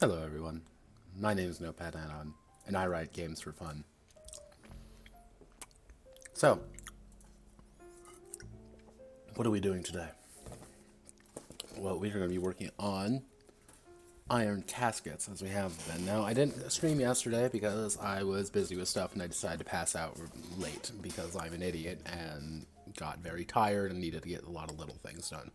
Hello everyone, my name is Notepad Anon, and I write games for fun. So, what are we doing today? Well, we're going to be working on Iron Caskets, as we have been. Now, I didn't stream yesterday because I was busy with stuff and I decided to pass out late because I'm an idiot and got very tired and needed to get a lot of little things done.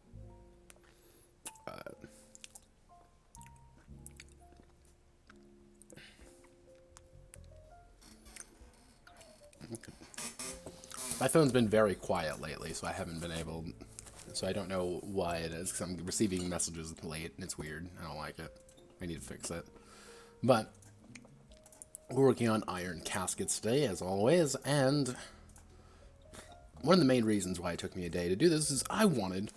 My phone's been very quiet lately, so I haven't been able... So I don't know why it is, because I'm receiving messages late, and it's weird. I don't like it. I need to fix it. But, we're working on Iron Caskets today, as always, and... one of the main reasons why it took me a day to do this is I wanted...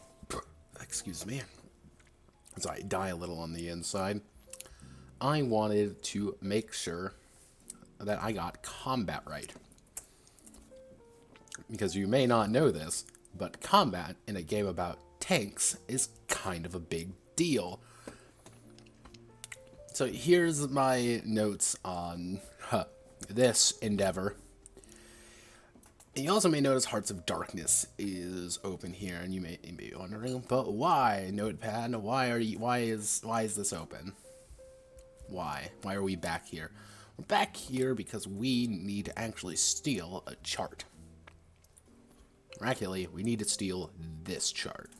Excuse me. As I die a little on the inside. I wanted to make sure that I got combat right. Because you may not know this, but combat in a game about tanks is kind of a big deal. So here's my notes on this endeavor. And you also may notice Hearts of Darkness is open here, and you may be wondering, but why, Notepad? Why is this open? Why? Why are we back here? We're back here because we need to actually steal a chart. Miraculously, we need to steal this chart.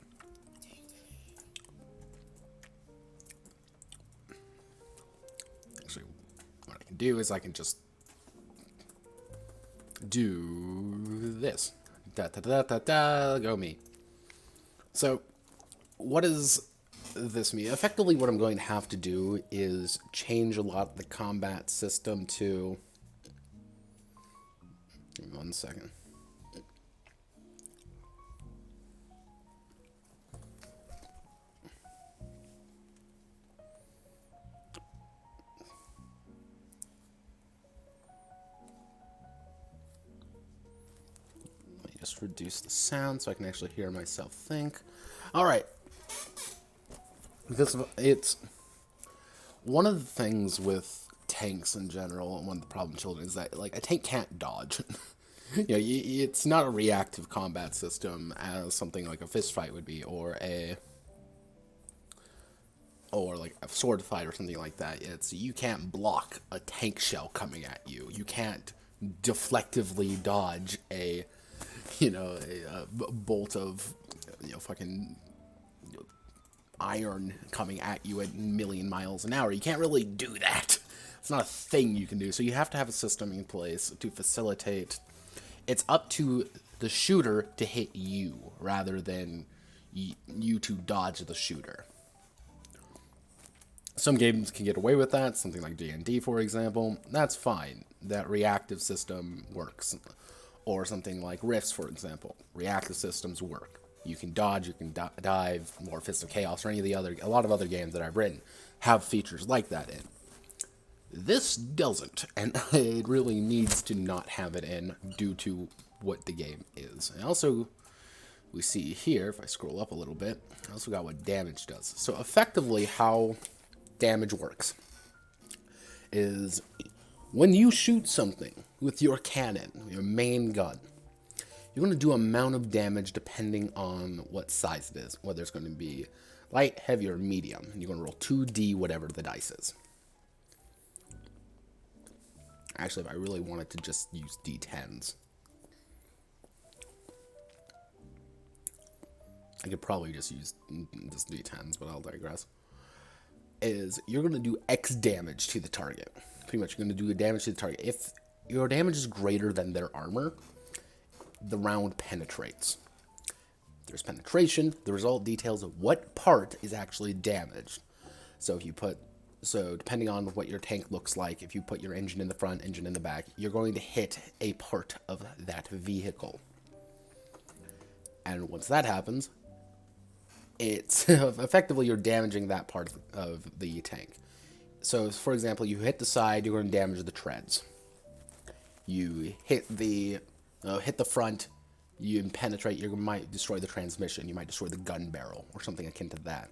Actually, what I can do is I can just do this. Da da da da da, go me. So, what does this mean? Effectively, what I'm going to have to do is change a lot of the combat system to... Give me 1 second. Just reduce the sound so I can actually hear myself think. Alright. It's one of the things with tanks in general, and one of the problem children is that, like, a tank can't dodge. You know, it's not a reactive combat system as something like a fist fight would be, or like a sword fight or something like that. It's, you can't block a tank shell coming at you. You can't deflectively dodge a bolt of, fucking iron coming at you at a million miles an hour. You can't really do that. It's not a thing you can do. So you have to have a system in place to facilitate. It's up to the shooter to hit you rather than you to dodge the shooter. Some games can get away with that, something like D&D, for example. That's fine. That reactive system works. Or something like Rifts, for example. Reactive systems work. You can dodge, you can dive, or Fist of Chaos, or a lot of other games that I've written have features like that in. This doesn't, and it really needs to not have it in due to what the game is. And also, we see here, if I scroll up a little bit, I also got what damage does. So effectively, how damage works is when you shoot something with your cannon, your main gun, you're going to do amount of damage depending on what size it is, whether it's going to be light, heavy, or medium. And you're going to roll 2d whatever the dice is. Actually, if I really wanted to just use d10s, I could probably just use just d10s, but I'll digress. Is you're going to do X damage to the target. Pretty much, you're going to do damage to the target. If your damage is greater than their armor, the round penetrates. There's penetration. The result details what part is actually damaged. So depending on what your tank looks like, if you put your engine in the front, engine in the back, you're going to hit a part of that vehicle. And once that happens, it's effectively you're damaging that part of the tank. So, for example, you hit the side, you're going to damage the treads. You hit the front, you penetrate, you might destroy the transmission, you might destroy the gun barrel, or something akin to that.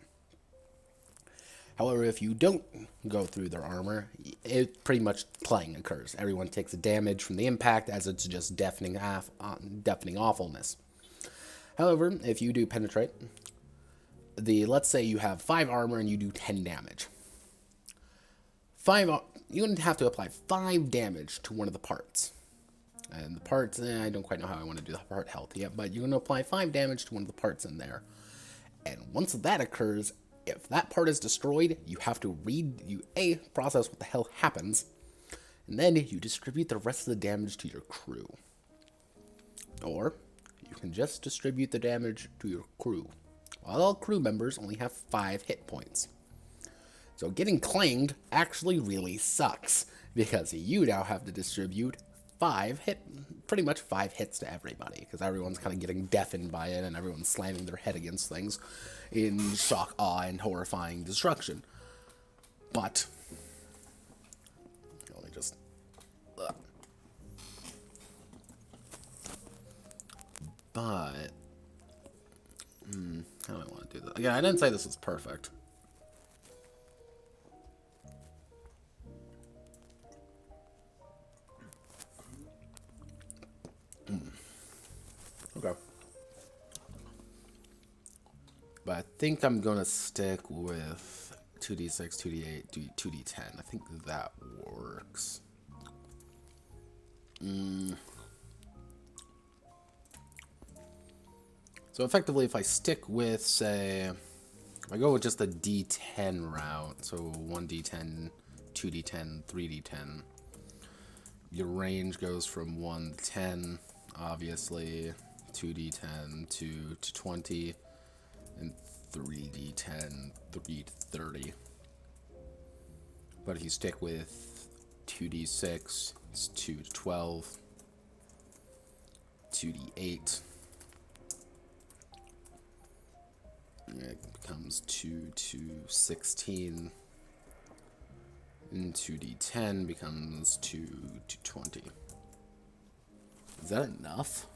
However, if you don't go through their armor, it pretty much playing occurs. Everyone takes a damage from the impact, as it's just deafening awfulness. However, if you do penetrate, let's say you have 5 armor and you do 10 damage. You're going to have to apply 5 damage to one of the parts. And the parts, I don't quite know how I want to do the part health yet, but you're going to apply 5 damage to one of the parts in there. And once that occurs, if that part is destroyed, you have to process what the hell happens, and then you distribute the rest of the damage to your crew. Or you can just distribute the damage to your crew. All crew members only have 5 hit points. So getting clanged actually really sucks, because you now have to distribute pretty much 5 hits to everybody, because everyone's kind of getting deafened by it, and everyone's slamming their head against things in shock, awe, and horrifying destruction. But let me just how do I want to do this? Again, I didn't say this was perfect. Okay. But I think I'm going to stick with 2d6, 2d8, 2d10. I think that works. So effectively, if I stick with, say, if I go with just the d10 route, so 1d10, 2d10, 3d10, your range goes from 1 to 10, obviously, 2d10 to 20, and 3d10, 3 to 30. But if you stick with 2d6, it's 2 to 12, 2d8, it becomes 2 to 16, and 2d10 becomes 2 to 20. Is that enough?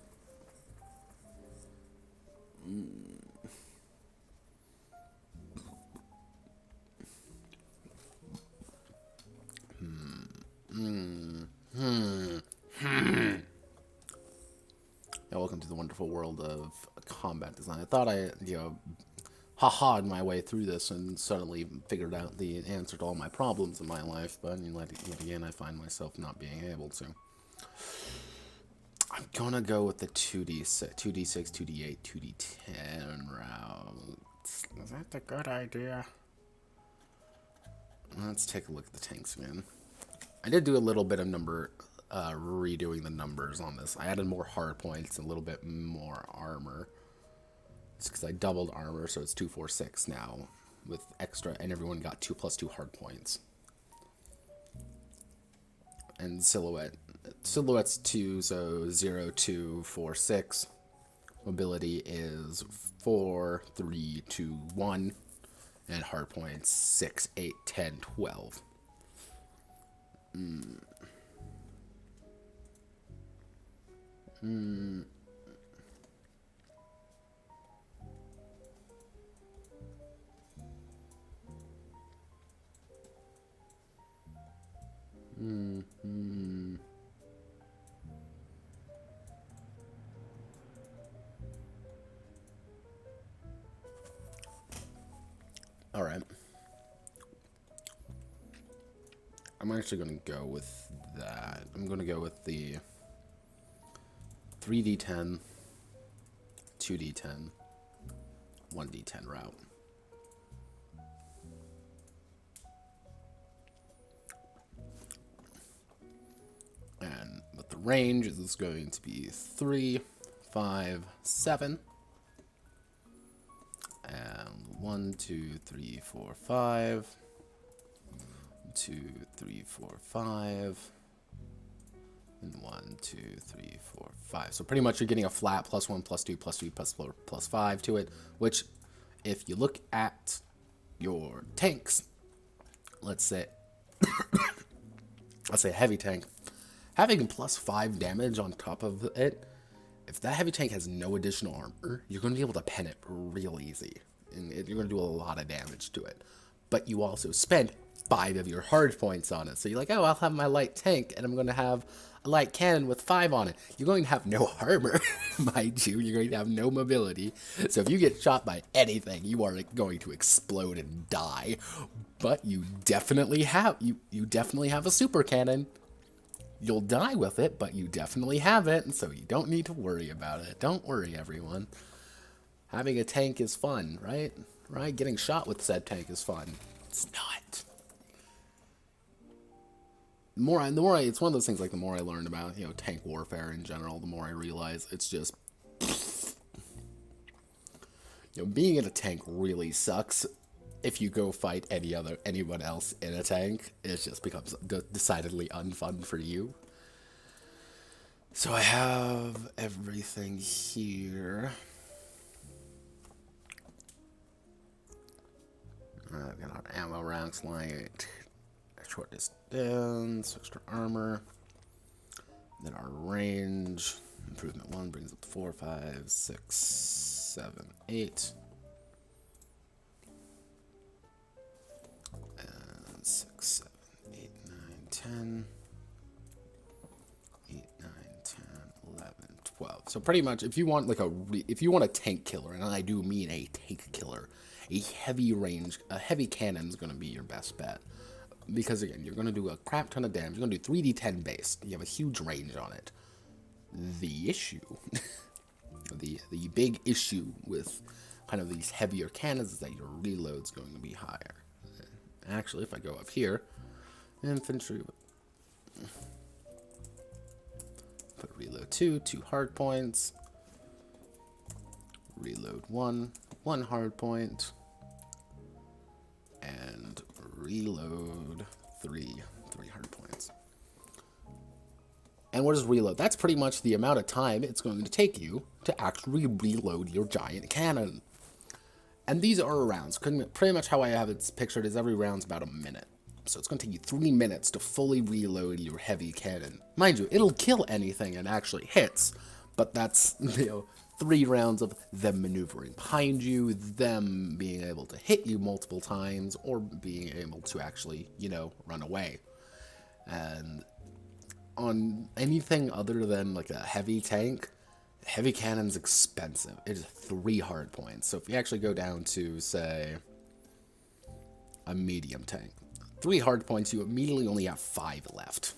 Yeah, welcome to the wonderful world of combat design. I thought I, ha-ha'd my way through this and suddenly figured out the answer to all my problems in my life, but yet again, I find myself not being able to. I'm gonna go with the 2d6, 2d8, 2d10 route. Is that a good idea? Let's take a look at the tanks again. I did do a little bit of redoing the numbers on this. I added more hard points and a little bit more armor. It's because I doubled armor, so it's 2, 4, 6 now with extra, and everyone got 2 plus 2 hard points. And silhouette's 2, so 0, 2, 4, 6. Mobility is 4, 3, 2, 1, and hard points 6, 8, 10, 12. All right. I'm actually going to go with that. I'm going to go with the 3d10, 2d10, 1d10 route. And with the range, is going to be 3, 5, 7. And 1, 2, 3, 4, 5. 2, 3, 4, 5. And 1, 2, 3, 4, 5. So pretty much you're getting a flat +1, +2, +3, +4, +5 to it, which if you look at your tanks, let's say a heavy tank, having +5 damage on top of it, if that heavy tank has no additional armor, you're going to be able to pen it real easy. And you're going to do a lot of damage to it. but you also spent 5 of your hard points on it. So you're like, oh, I'll have my light tank, and I'm going to have a light cannon with 5 on it. You're going to have no armor, mind you. You're going to have no mobility. So if you get shot by anything, you are going to explode and die. But you definitely have you definitely have a super cannon. You'll die with it, but you definitely have it, and so you don't need to worry about it. Don't worry, everyone. Having a tank is fun, right? Right? Getting shot with said tank is fun. It's not. It's one of those things, like, the more I learned about, tank warfare in general, the more I realize it's just, being in a tank really sucks. If you go fight anyone else in a tank, it just becomes decidedly unfun for you. So I have everything here. I've got our ammo racks, light, short distance, extra armor. Then our range, improvement 1 brings up to 4, 5, 6, 7, 8. And 6, 7, 8, 9, 10. 8, 9, 10, 11, 12. So pretty much, if you want if you want a tank killer, and I do mean a tank killer, a heavy cannon is going to be your best bet. Because again, you're going to do a crap ton of damage. You're going to do 3d10 base. You have a huge range on it. The issue, the big issue with kind of these heavier cannons is that your reload's going to be higher. Actually, if I go up here, infantry, put reload 2 hard points, reload 1 hard point, and reload 3 hard points. And what is reload? That's pretty much the amount of time it's going to take you to actually reload your giant cannon. And these are rounds. Pretty much how I have it pictured is every round's about a minute. So it's going to take you 3 minutes to fully reload your heavy cannon. Mind you, it'll kill anything it actually hits, but that's, 3 rounds of them maneuvering behind you, them being able to hit you multiple times, or being able to actually, run away. And on anything other than like a heavy tank, heavy cannon's expensive. It is 3 hard points. So if you actually go down to, say, a medium tank, 3 hard points, you immediately only have 5 left.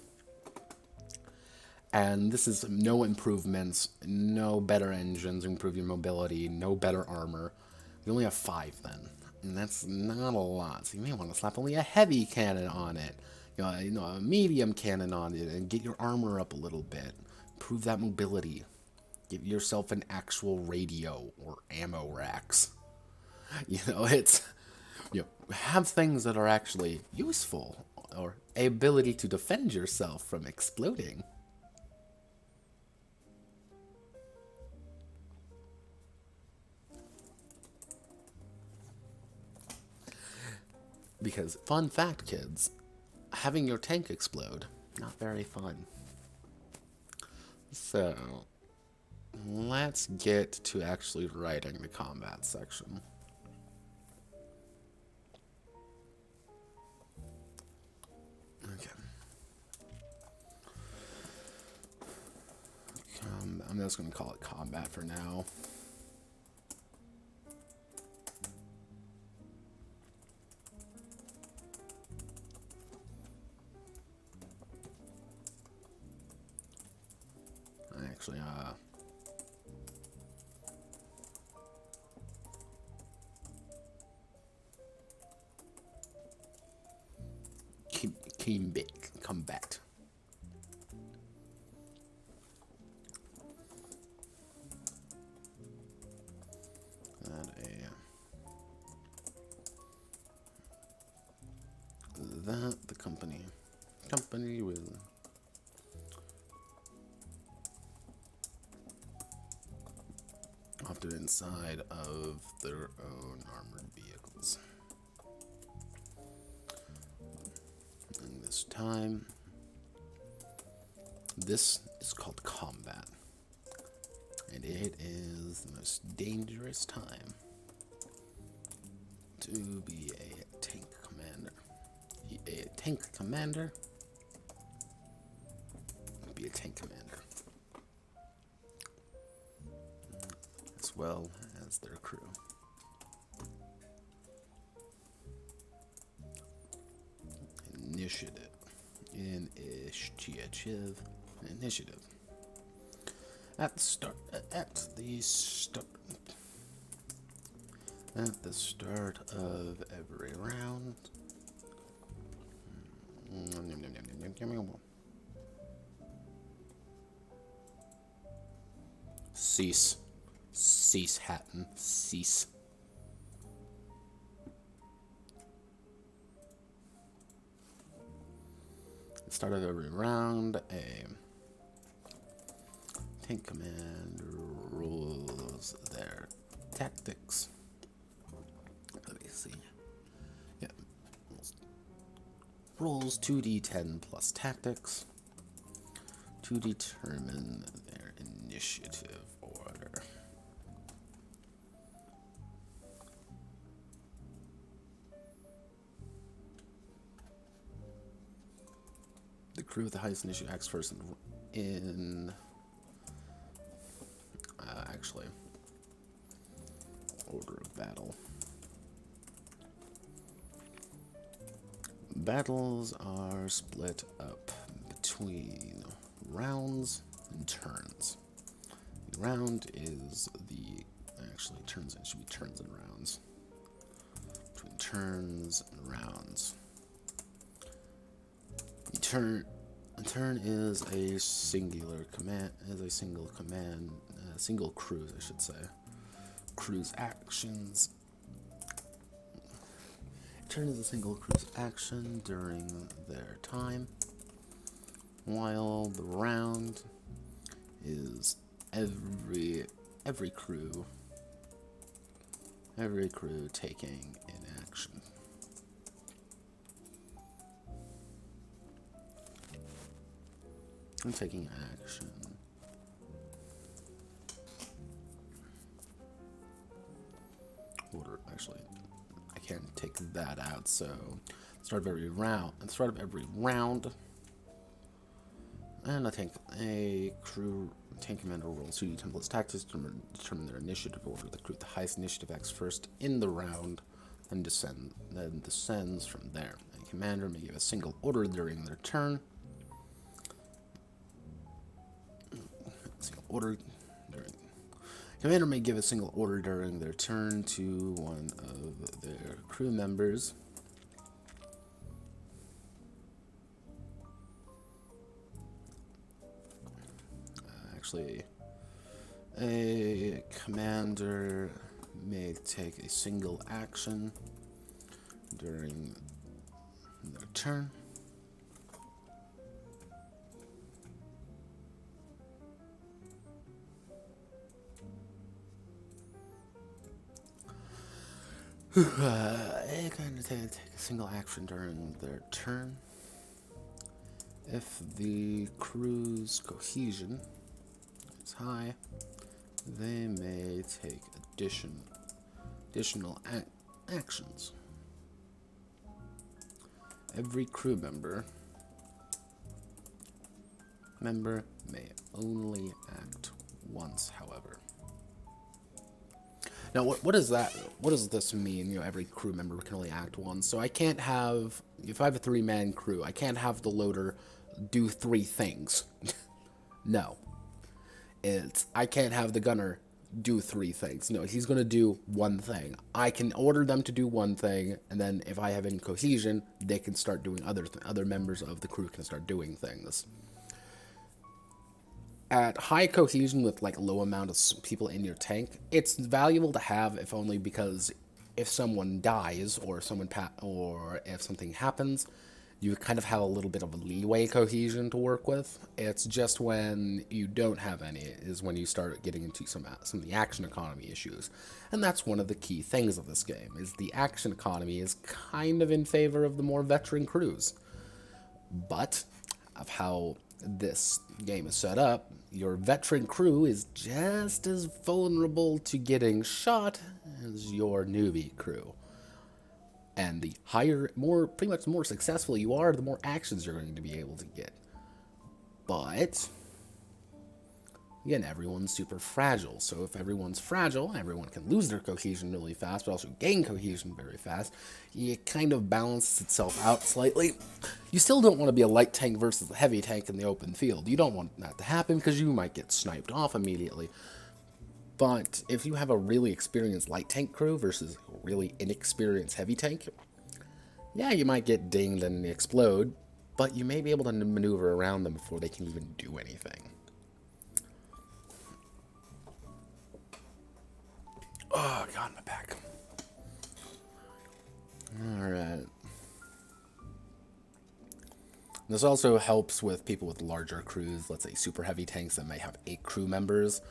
And this is no improvements, no better engines, improve your mobility, no better armor. You only have 5 then, and that's not a lot. So you may want to slap only a heavy cannon on it, a medium cannon on it, and get your armor up a little bit. Improve that mobility. Give yourself an actual radio or ammo racks. Have things that are actually useful, or a ability to defend yourself from exploding. Because, fun fact, kids, having your tank explode, not very fun. So, let's get to actually writing the combat section. Okay. I'm just going to call it combat for now. Actually, combat. That the company will often inside of their own armored vehicles. And this time, this is called combat, and it is the most dangerous time to be a tank tank commander. Be a tank commander. As well as their crew. Initiative. Initiative. At the start of every round. Cease. Cease, Hatton. Cease. Start of every round, a tank command rules their tactics. Let me see. Yeah. Rolls 2d10 plus tactics to determine their initiative order. The crew with the highest initiative acts first in actually order of battle. Battles are split up between rounds and turns. The round is the actually turns. It should be turns and rounds. Between turns and rounds. A turn is a singular command. Single cruise, I should say. Cruise actions. Turn is a single cruise action during their time, while the round is every crew taking an action. I'm taking action. Order, actually, I can't take that out, so start of every round, and I think a crew tank commander rolls 2d10 plus tactics to determine their initiative order. The crew with the highest initiative acts first in the round, and descends from there. A commander may give a single order during their turn. Commander may give a single order during their turn to one of their crew members. Actually, a commander may take a single action during their turn. A commander take a single action during their turn. If the crew's cohesion is high, they may take additional actions. Every crew member may only act once, however. Now, what is that? What does this mean? You know, every crew member can only act once. So I can't have, if I have a 3-man crew, I can't have the loader do 3 things. No. I can't have the gunner do 3 things. No, he's going to do 1 thing. I can order them to do 1 thing, and then if I have any cohesion, they can start doing other members of the crew can start doing things. At high cohesion with like a low amount of people in your tank, it's valuable to have, if only because if someone dies or if something happens, you kind of have a little bit of a leeway cohesion to work with. It's just when you don't have any is when you start getting into some of the action economy issues. And that's one of the key things of this game, is the action economy is kind of in favor of the more veteran crews. But of how this game is set up, your veteran crew is just as vulnerable to getting shot as your newbie crew. And the higher, pretty much the more successful you are, the more actions you're going to be able to get. But again, everyone's super fragile. So if everyone's fragile, everyone can lose their cohesion really fast, but also gain cohesion very fast. It kind of balances itself out slightly. You still don't want to be a light tank versus a heavy tank in the open field. You don't want that to happen because you might get sniped off immediately. But if you have a really experienced light tank crew versus a really inexperienced heavy tank, yeah, you might get dinged and explode, but you may be able to maneuver around them before they can even do anything. Oh, God, my back. Alright. This also helps with people with larger crews, let's say super heavy tanks that may have 8 crew members.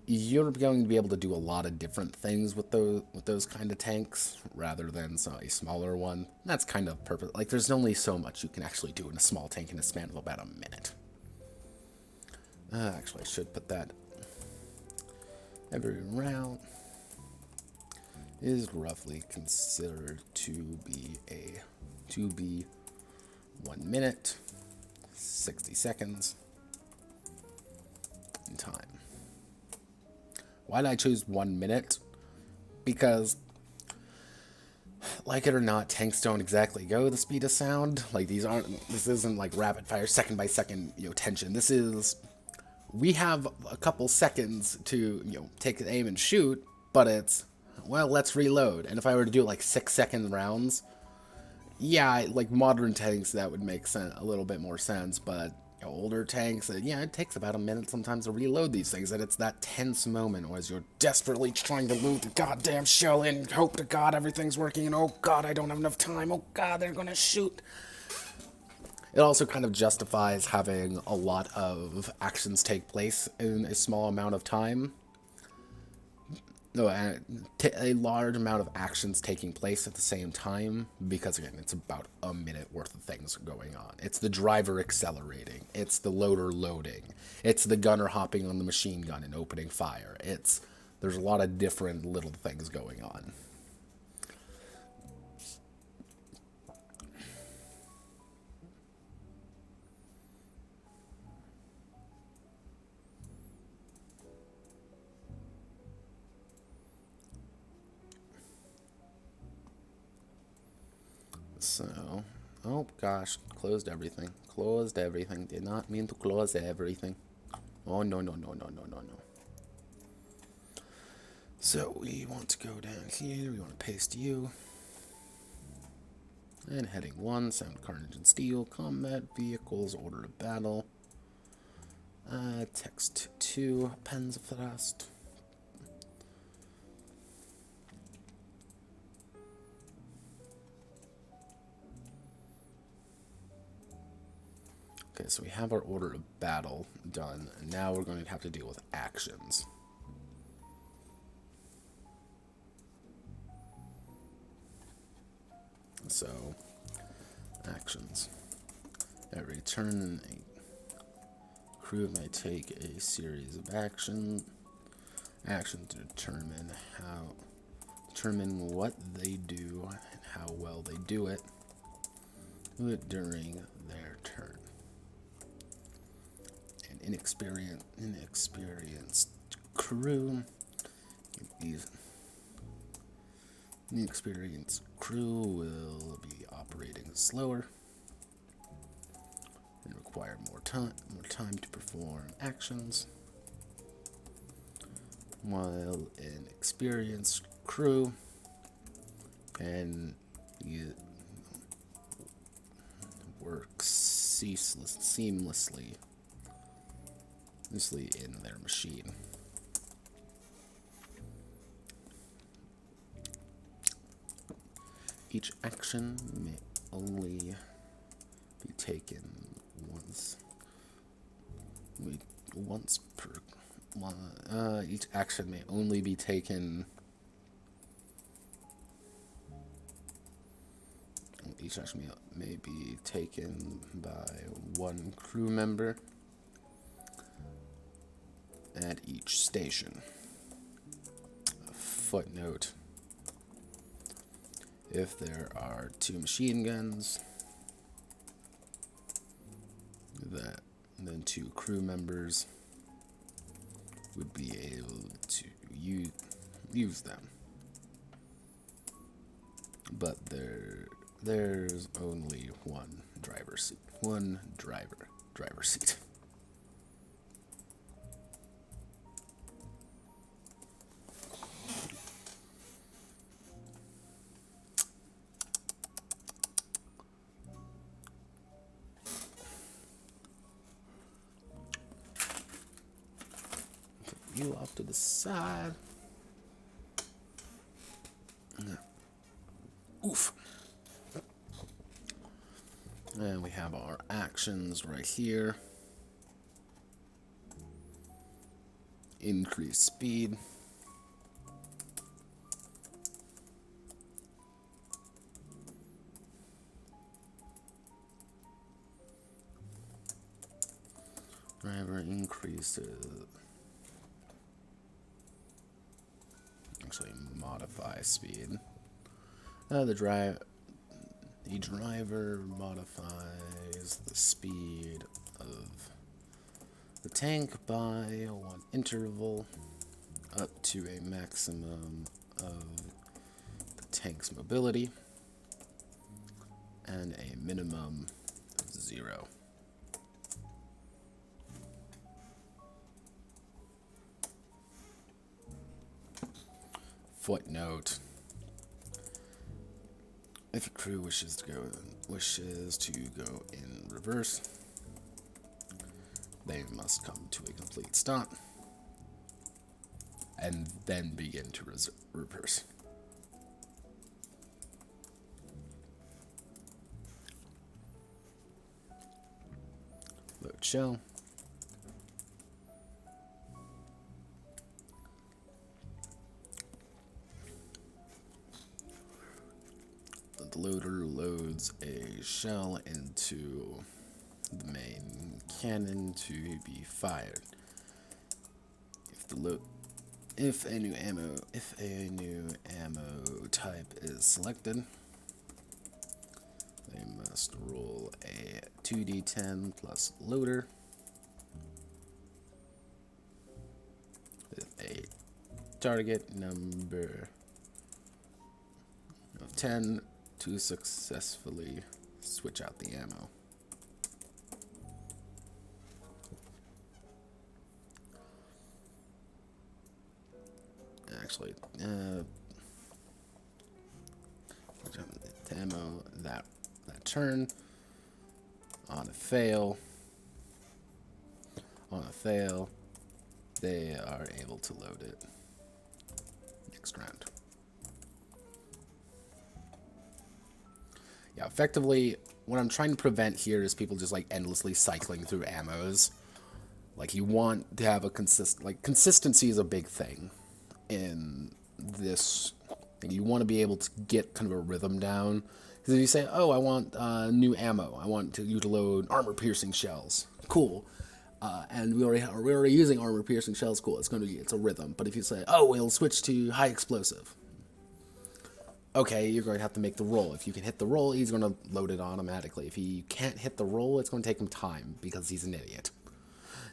You're going to be able to do a lot of different things with those kind of tanks, rather than a smaller one. That's kind of perfect. Like, there's only so much you can actually do in a small tank in a span of about a minute. Actually, I should put that. Every round is roughly considered to be 1 minute, 60 seconds in time. Why did I choose 1 minute? Because, like it or not, tanks don't exactly go the speed of sound. Like, this isn't like rapid fire, second by second, tension. This is, we have a couple seconds to, take an aim and shoot, but it's, well, let's reload. And if I were to do like 6-second rounds, yeah, like modern tanks, that would make sense, a little bit more sense, but older tanks, yeah, it takes about a minute sometimes to reload these things, and it's that tense moment as you're desperately trying to loot the goddamn shell and hope to God everything's working, and oh God, I don't have enough time, oh God, they're gonna shoot. It also kind of justifies having a lot of actions take place in a small amount of time. No, a large amount of actions taking place at the same time, because again, it's about a minute worth of things going on. It's the driver accelerating, it's the loader loading, it's the gunner hopping on the machine gun and opening fire. There's a lot of different little things going on. So, oh gosh, closed everything. Closed everything. Did not mean to close everything. Oh, no, no, no, no, no, no, no. So, we want to go down here. We want to paste you. And heading 1, sound, carnage, and steel. Combat vehicles, order of battle. Text 2, Panzer thrust. Okay, so we have our order of battle done, and now we're going to have to deal with actions. So, actions. Every turn, a crew may take a series of actions to determine what they do and how well they do it during their turn. An inexperienced crew. The experienced crew will be operating slower and require more time to perform actions, while an experienced crew can work seamlessly in their machine. Each action may only be taken once per. Each action may only be taken. Each action may be taken by one crew member at each station. A footnote. If there are 2 machine guns, then 2 crew members would be able to use them. But there's only one driver seat. One driver seat. You off to the side. Oof. And we have our actions right here. Increase speed. Driver increases. Actually, modify speed. The driver modifies the speed of the tank by 1 interval up to a maximum of the tank's mobility and a minimum of 0. Footnote: if a crew wishes to go in reverse, they must come to a complete stop and then begin to reverse. Load shell. The loader loads a shell into the main cannon to be fired. If a new ammo type is selected, they must roll a 2d10 plus loader with a target number of 10 to successfully switch out the ammo. Actually, ammo that turn. On a fail, they are able to load it next round. Yeah, effectively, what I'm trying to prevent here is people just like endlessly cycling through ammos. Like, you want to have a consistency is a big thing in this. You want to be able to get kind of a rhythm down. Because if you say, oh, I want new ammo, I want you to load armor-piercing shells, cool. And we're already using armor-piercing shells, cool. It's a rhythm. But if you say, oh, we'll switch to high explosive, okay, you're going to have to make the roll. If you can hit the roll, he's going to load it automatically. If he can't hit the roll, it's going to take him time because he's an idiot.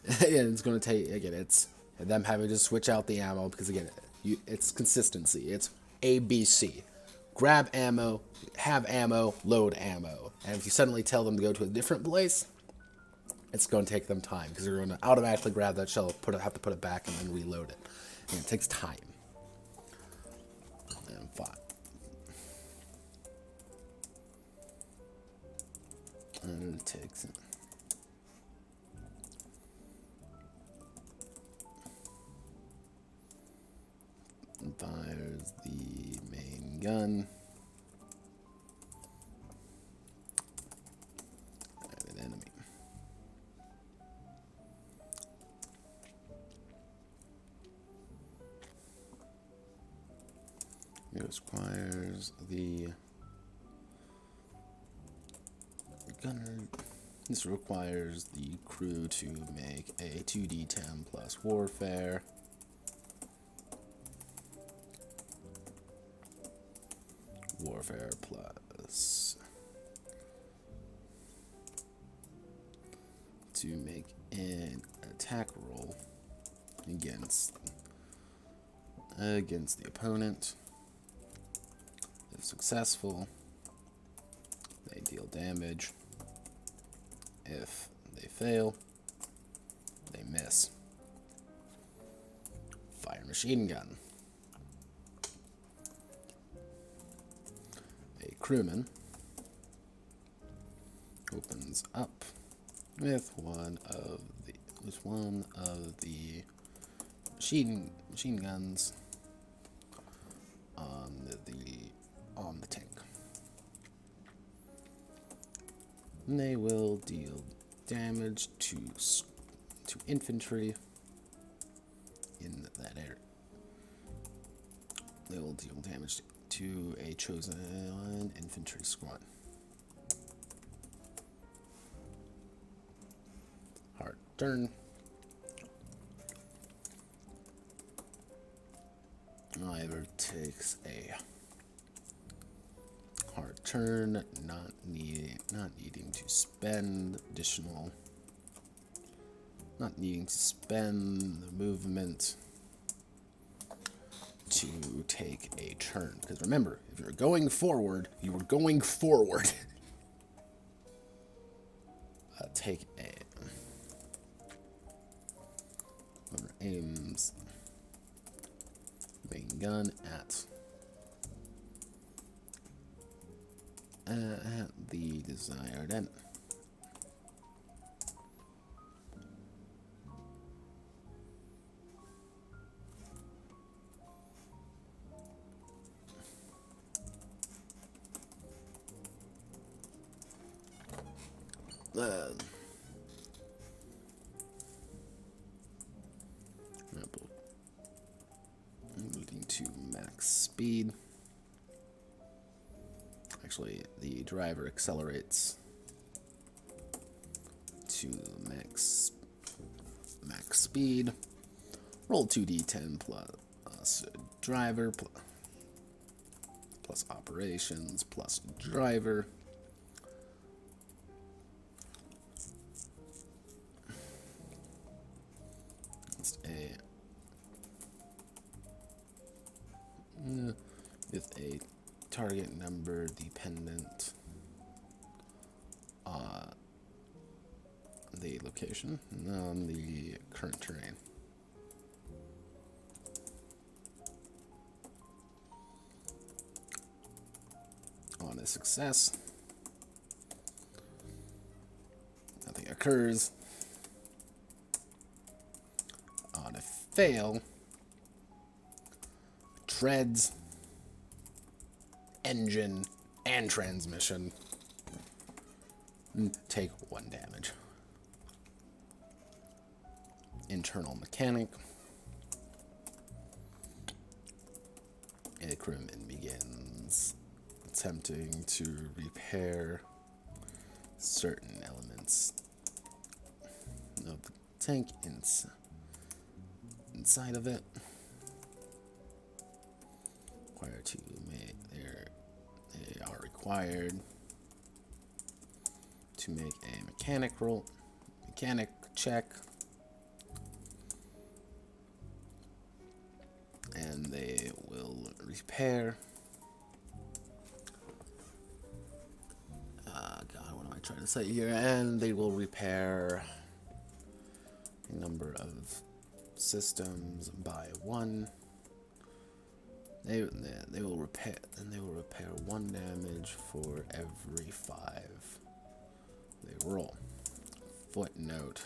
And it's going to take, again, it's them having to switch out the ammo because, again, it's consistency. It's ABC. Grab ammo, have ammo, load ammo. And if you suddenly tell them to go to a different place, it's going to take them time because they're going to automatically grab that shell, have to put it back, and then reload it. And it takes time. And 5. And it takes it. And fires the main gun. And an enemy. It requires the gunner. This requires the crew to make a 2d10 plus warfare. warfare plus to make an attack roll against the opponent. If successful, they deal damage. If they fail, they miss. Fire machine gun. A crewman opens up with one of the machine guns on the tank. And they will deal damage to infantry in that area. They will deal damage to a chosen infantry squad. Hard turn. Either takes a hard turn, not needing to spend the movement to take a turn. Because remember, if you're going forward, you were going forward. Take a aims main gun at the desired end. Moving to max speed. Actually, the driver accelerates to max speed. Roll 2d10 plus driver plus operations plus driver. With a target number dependent on the location and on the current terrain. On a success, nothing occurs. On a fail, treads, engine, and transmission take 1 damage. Internal mechanic. A crewman begins attempting to repair certain elements of the tank inside of it. They are required to make a mechanic check, and they will repair. God, what am I trying to say here? And they will repair a number of systems by 1. They will repair 1 damage for every 5 they roll. Footnote: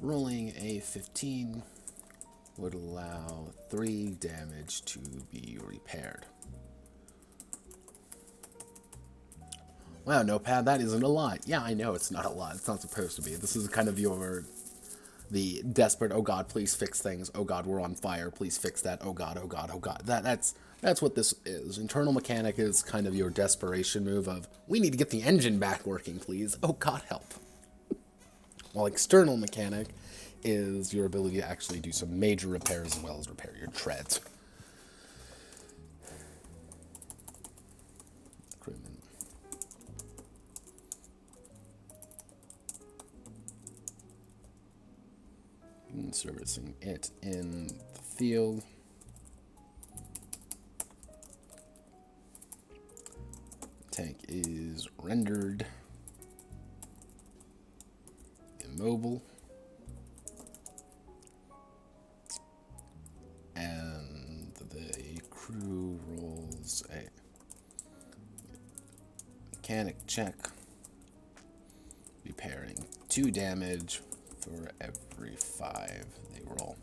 rolling a 15 would allow 3 damage to be repaired. Wow, Notepad, that isn't a lot. Yeah, I know it's not a lot. It's not supposed to be. This is kind of the desperate, oh God, please fix things. Oh God, we're on fire. Please fix that. Oh God, oh God, oh God. That's what this is. Internal mechanic is kind of your desperation move of, we need to get the engine back working, please. Oh God, help. While external mechanic is your ability to actually do some major repairs as well as repair your treads. and servicing it in the field. Tank is rendered immobile. And the crew rolls a mechanic check, repairing 2 damage for every 5 they roll.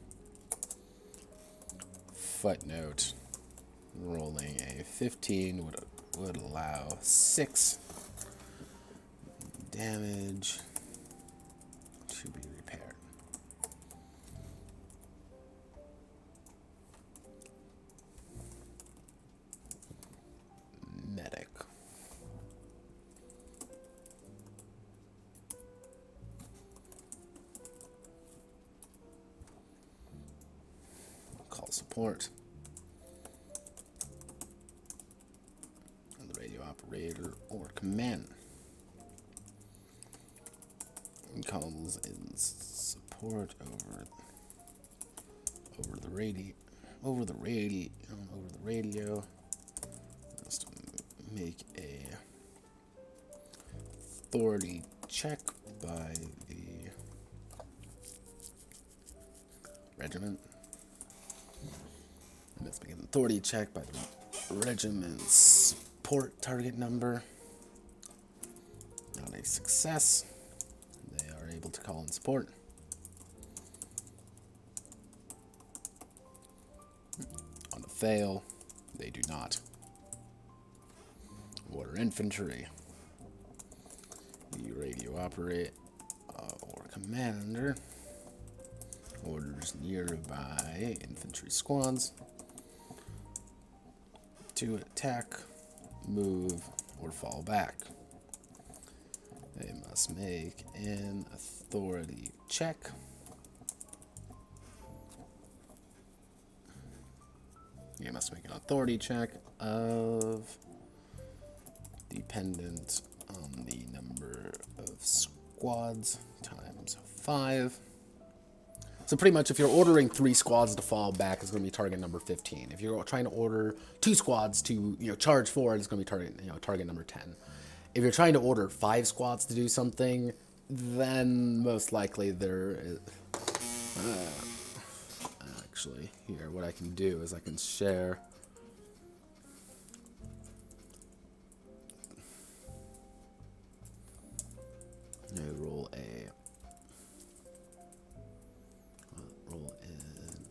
Footnote, rolling a 15 would allow 6 damage to be repaired. Medic. Call support. The radio operator or command calls in support over the radio. Just make a authority check by the regiment. Let's make an authority check by the regiment's support target number. On a success, they are able to call in support. On a fail, they do not. Order infantry. The radio operator or commander orders nearby infantry squads to attack, move, or fall back. They must make an authority check. You must make an authority check of dependent on the number of squads times 5. So pretty much if you're ordering 3 squads to fall back, it's going to be target number 15. If you're trying to order 2 squads to charge forward, it's going to be target number 10. If you're trying to order 5 squads to do something, then most likely there is... actually, here, what I can do is I can share... I roll an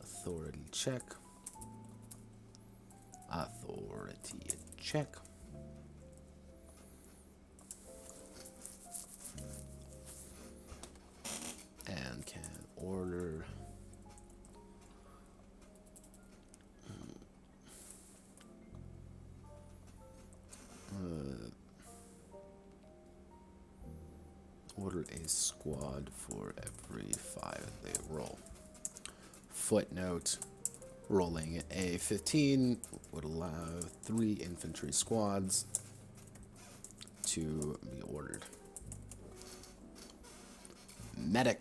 authority check. And can order a squad for every 5 they roll. Footnote, rolling a 15 would allow 3 infantry squads to be ordered. Medic.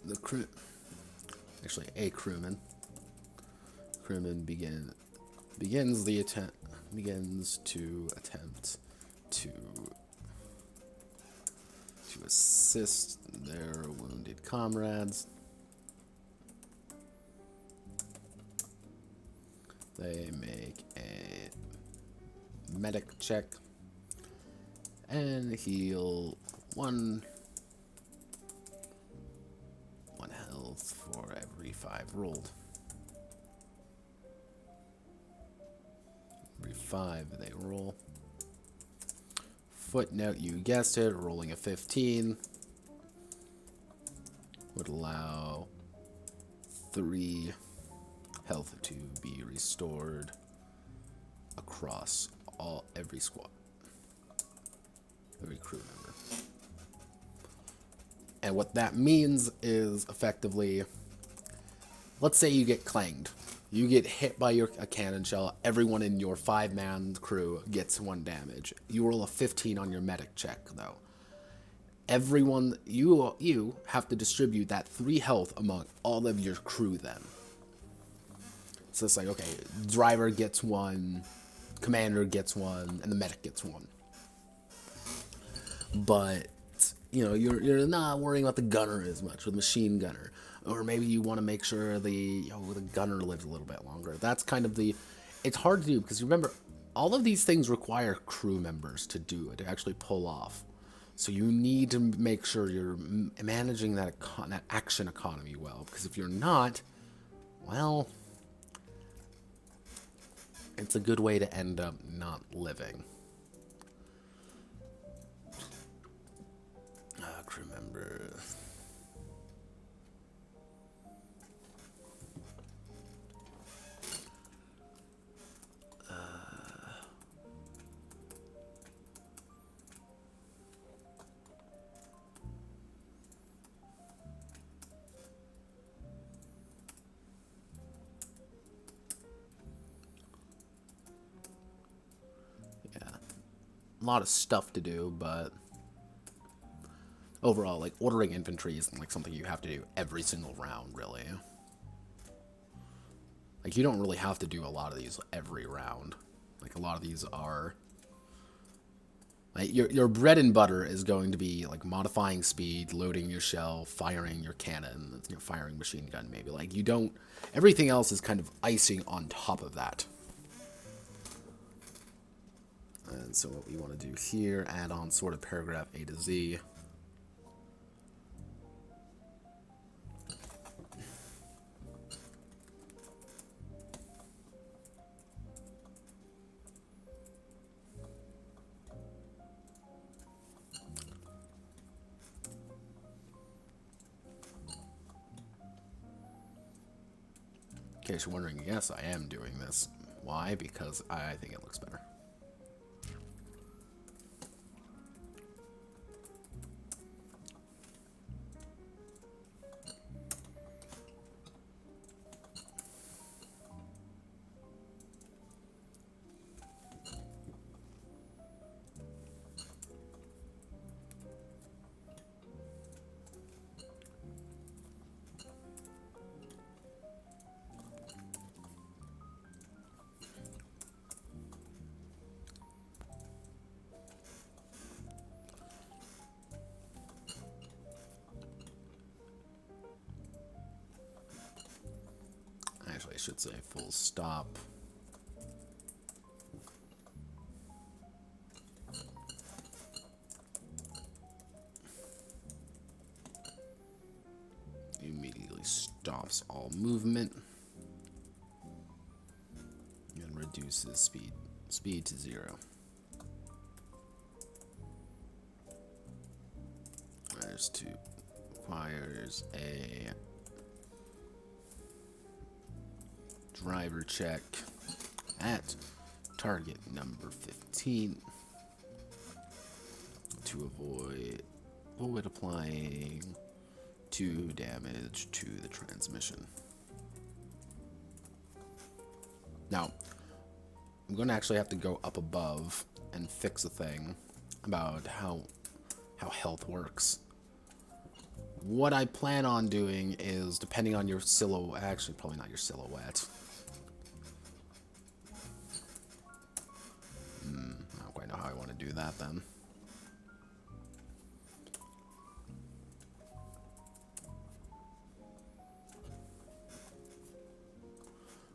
The crew, actually a crewman. Crewman begins to attempt to assist their wounded comrades. They make a medic check and heal 1 health for every 5 rolled. Every 5 they roll. Footnote, you guessed it, rolling a 15 would allow 3 health to be restored across every squad, every crew member. And what that means is effectively, let's say you get clanged. You get hit by a cannon shell. Everyone in your 5-man crew gets 1 damage. You roll a 15 on your medic check, though. everyone, you have to distribute that 3 health among all of your crew then. So it's like, okay, driver gets 1, commander gets 1, and the medic gets 1. But, you know, you're not worrying about the gunner as much, or the machine gunner. Or maybe you want to make sure the gunner lives a little bit longer. That's kind of the... It's hard to do, because remember, all of these things require crew members to do it, to actually pull off. So you need to make sure you're managing that action economy well. Because if you're not, well, it's a good way to end up not living. Crew member. A lot of stuff to do, but overall, like, ordering infantry isn't like something you have to do every single round, really. Like, you don't really have to do a lot of these every round. Like, a lot of these are... Like, your bread and butter is going to be, like, modifying speed, loading your shell, firing your cannon, you know, firing machine gun, maybe. Like, you don't... Everything else is kind of icing on top of that. And so what we want to do here, add on sort of paragraph A to Z. In case you're wondering, yes, I am doing this. Why? Because I think it looks better. Actually, I should say full stop. Immediately stops all movement and reduces speed to 0. There's 2. Fires a driver check at target number 15 to avoid applying 2 damage to the transmission. Now, I'm going to actually have to go up above and fix a thing about how health works. What I plan on doing is, depending on your silhouette, actually probably not your silhouette. I don't quite know how I want to do that then.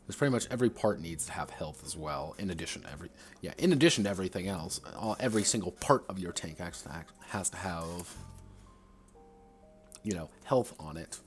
Because pretty much every part needs to have health as well, in addition to everything else. Every single part of your tank actually has to have, you know, health on it.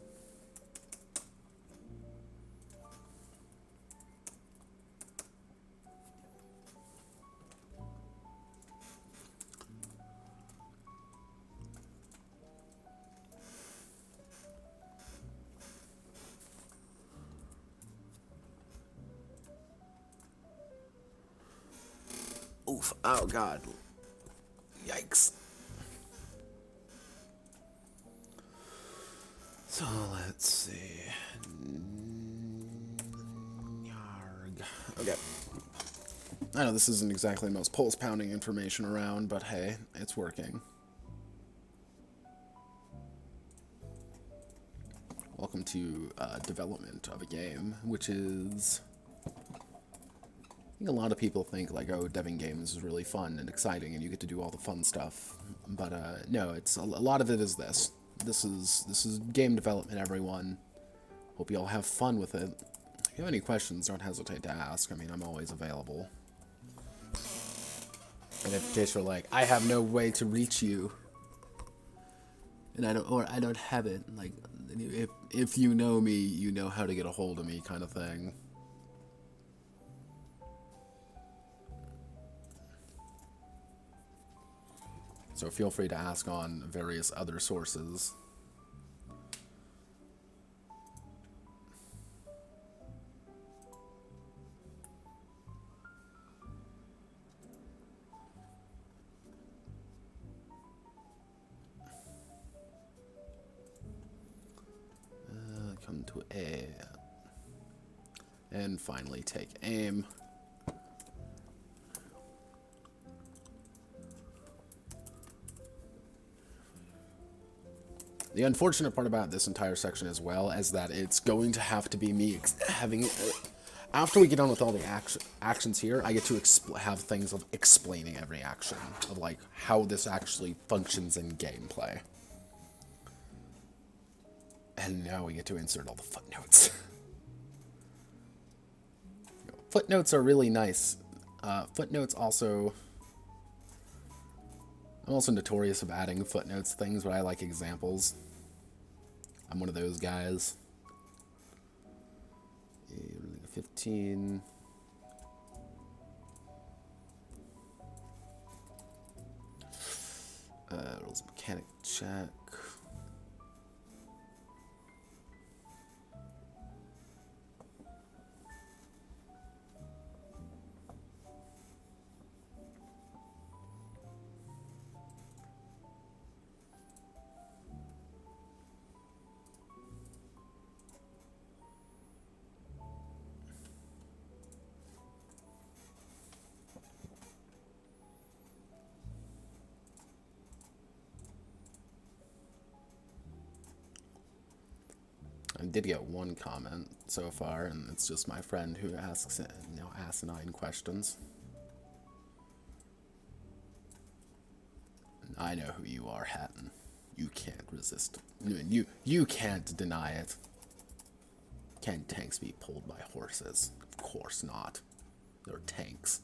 Oof. Oh, God. Yikes. So, let's see. Yarg. Okay. I know this isn't exactly the most pulse-pounding information around, but hey, it's working. welcome to development of a game, which is, I think a lot of people think like, oh, deving games is really fun and exciting and you get to do all the fun stuff, but no, it's a lot of it is this. This is game development, everyone. Hope you all have fun with it. If you have any questions, don't hesitate to ask. I mean, I'm always available. And if in case you're like, I have no way to reach you, and I don't have it, like, if you know me, you know how to get a hold of me, kind of thing. So feel free to ask on various other sources. Come to A. And finally take aim. The unfortunate part about this entire section as well is that it's going to have to be me having... after we get on with all the actions here, I get to have things of explaining every action. Of like, how this actually functions in gameplay. And now we get to insert all the footnotes. Footnotes are really nice. Footnotes also... I'm also notorious of adding footnotes to things, but I like examples. I'm one of those guys. 15. Rules mechanic check. I did get one comment so far, and it's just my friend who asks, asinine questions. I know who you are, Hatton. You can't resist. You can't deny it. Can tanks be pulled by horses? Of course not. They're tanks.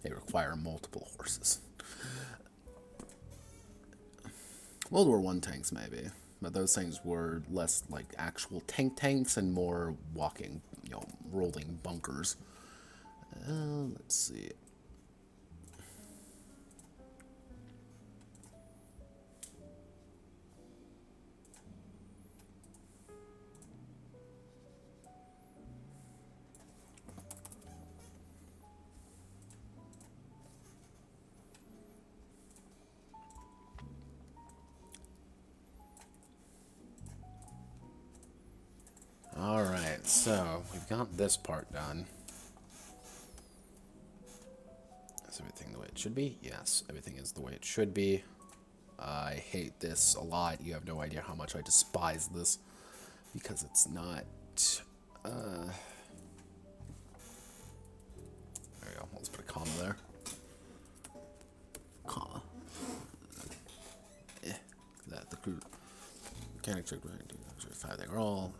They require multiple horses. World War I tanks, maybe. But those things were less like actual tanks and more walking, rolling bunkers. Let's see. Alright, so we've got this part done. Is everything the way it should be? Yes, everything is the way it should be. I hate this a lot. You have no idea how much I despise this. Because it's not... there we go. Let's put a comma there. Comma. That the crew... Mechanic check, right? 5, they are all...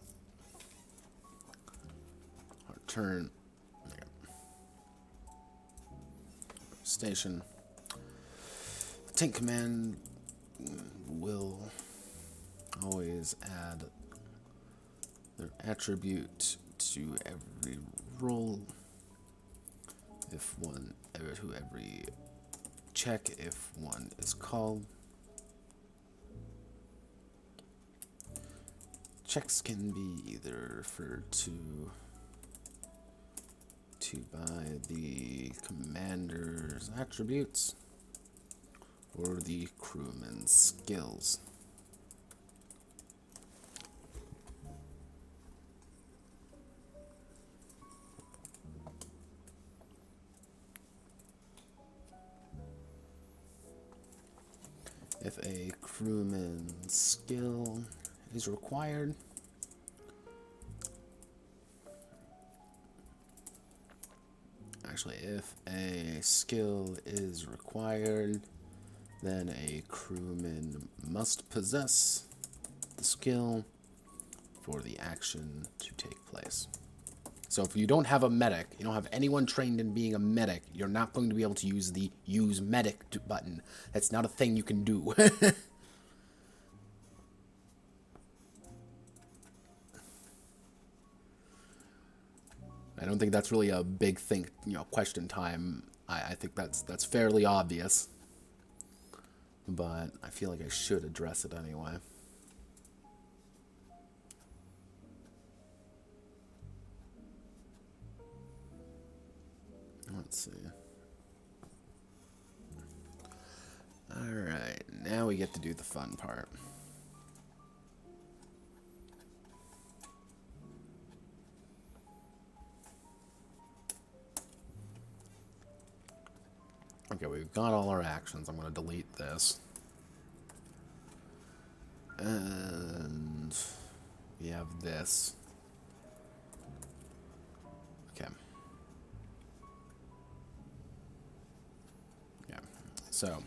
Turn station. Tank command will always add their attribute to every roll. If one to every check if one is called. Checks can be either referred to by the commander's attributes or the crewman's skills. If a crewman skill is required, actually, if a skill is required, then a crewman must possess the skill for the action to take place. So if you don't have a medic, you don't have anyone trained in being a medic, you're not going to be able to use the use medic button. That's not a thing you can do. I don't think that's really a big thing, question time. I think that's fairly obvious. But I feel like I should address it anyway. Let's see. Alright, now we get to do the fun part. Okay, we've got all our actions. I'm going to delete this. And we have this. Okay. Yeah. So,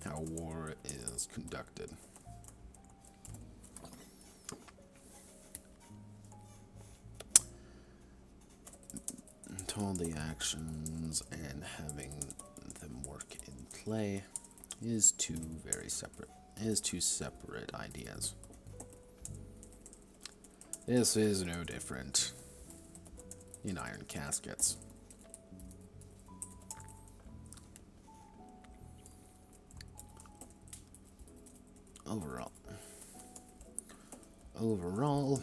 how war is conducted. Told the actions and having them work in play is two separate ideas. This is no different in Iron Caskets. Overall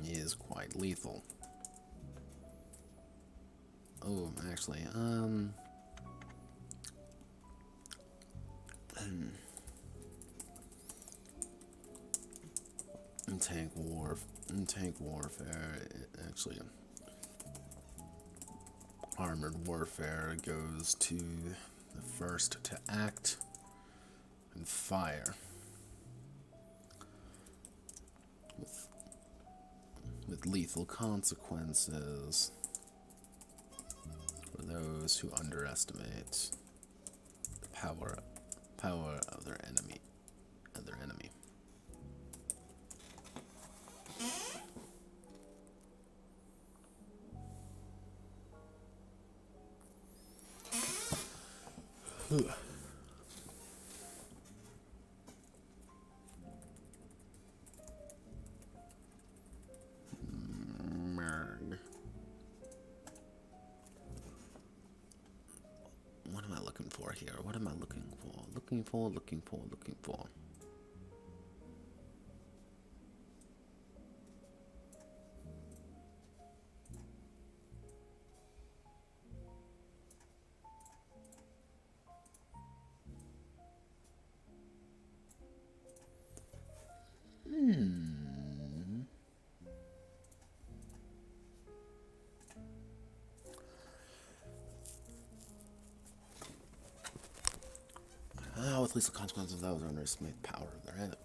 is quite lethal. Oh, actually, in tank warfare, actually, armored warfare goes to the first to act and fire. With lethal consequences for those who underestimate the power of their enemy. What am I looking for here? What am I looking for? Looking for. With lethal consequences of those who underestimate the power of their enemy.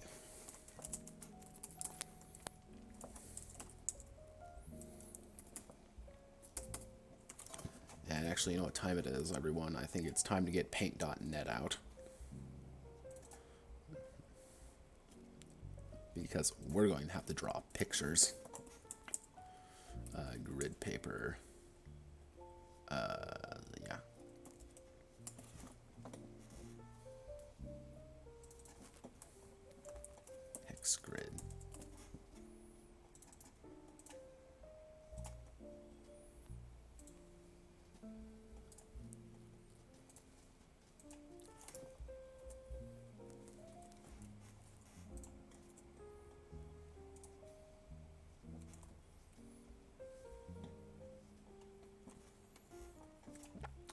And actually, you know what time it is, everyone? I think it's time to get paint.net out. Because we're going to have to draw pictures. Grid paper. Yeah. Hex grid.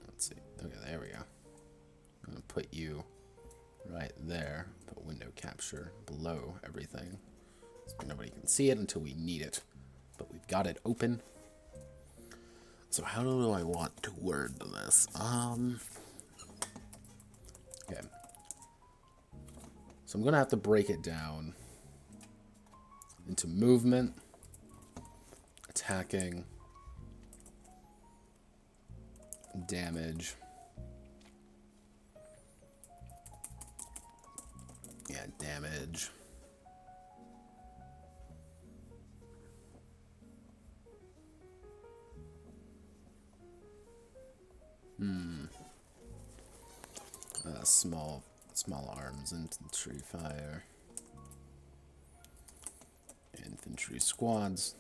Let's see. Okay, there we go. I'm going to put you right there. Put window capture below everything. So nobody can see it until we need it. But we've got it open. So how do I want to word this? Okay. So I'm going to have to break it down into movement, attacking, damage. Yeah, damage. Small arms, infantry fire, infantry squads.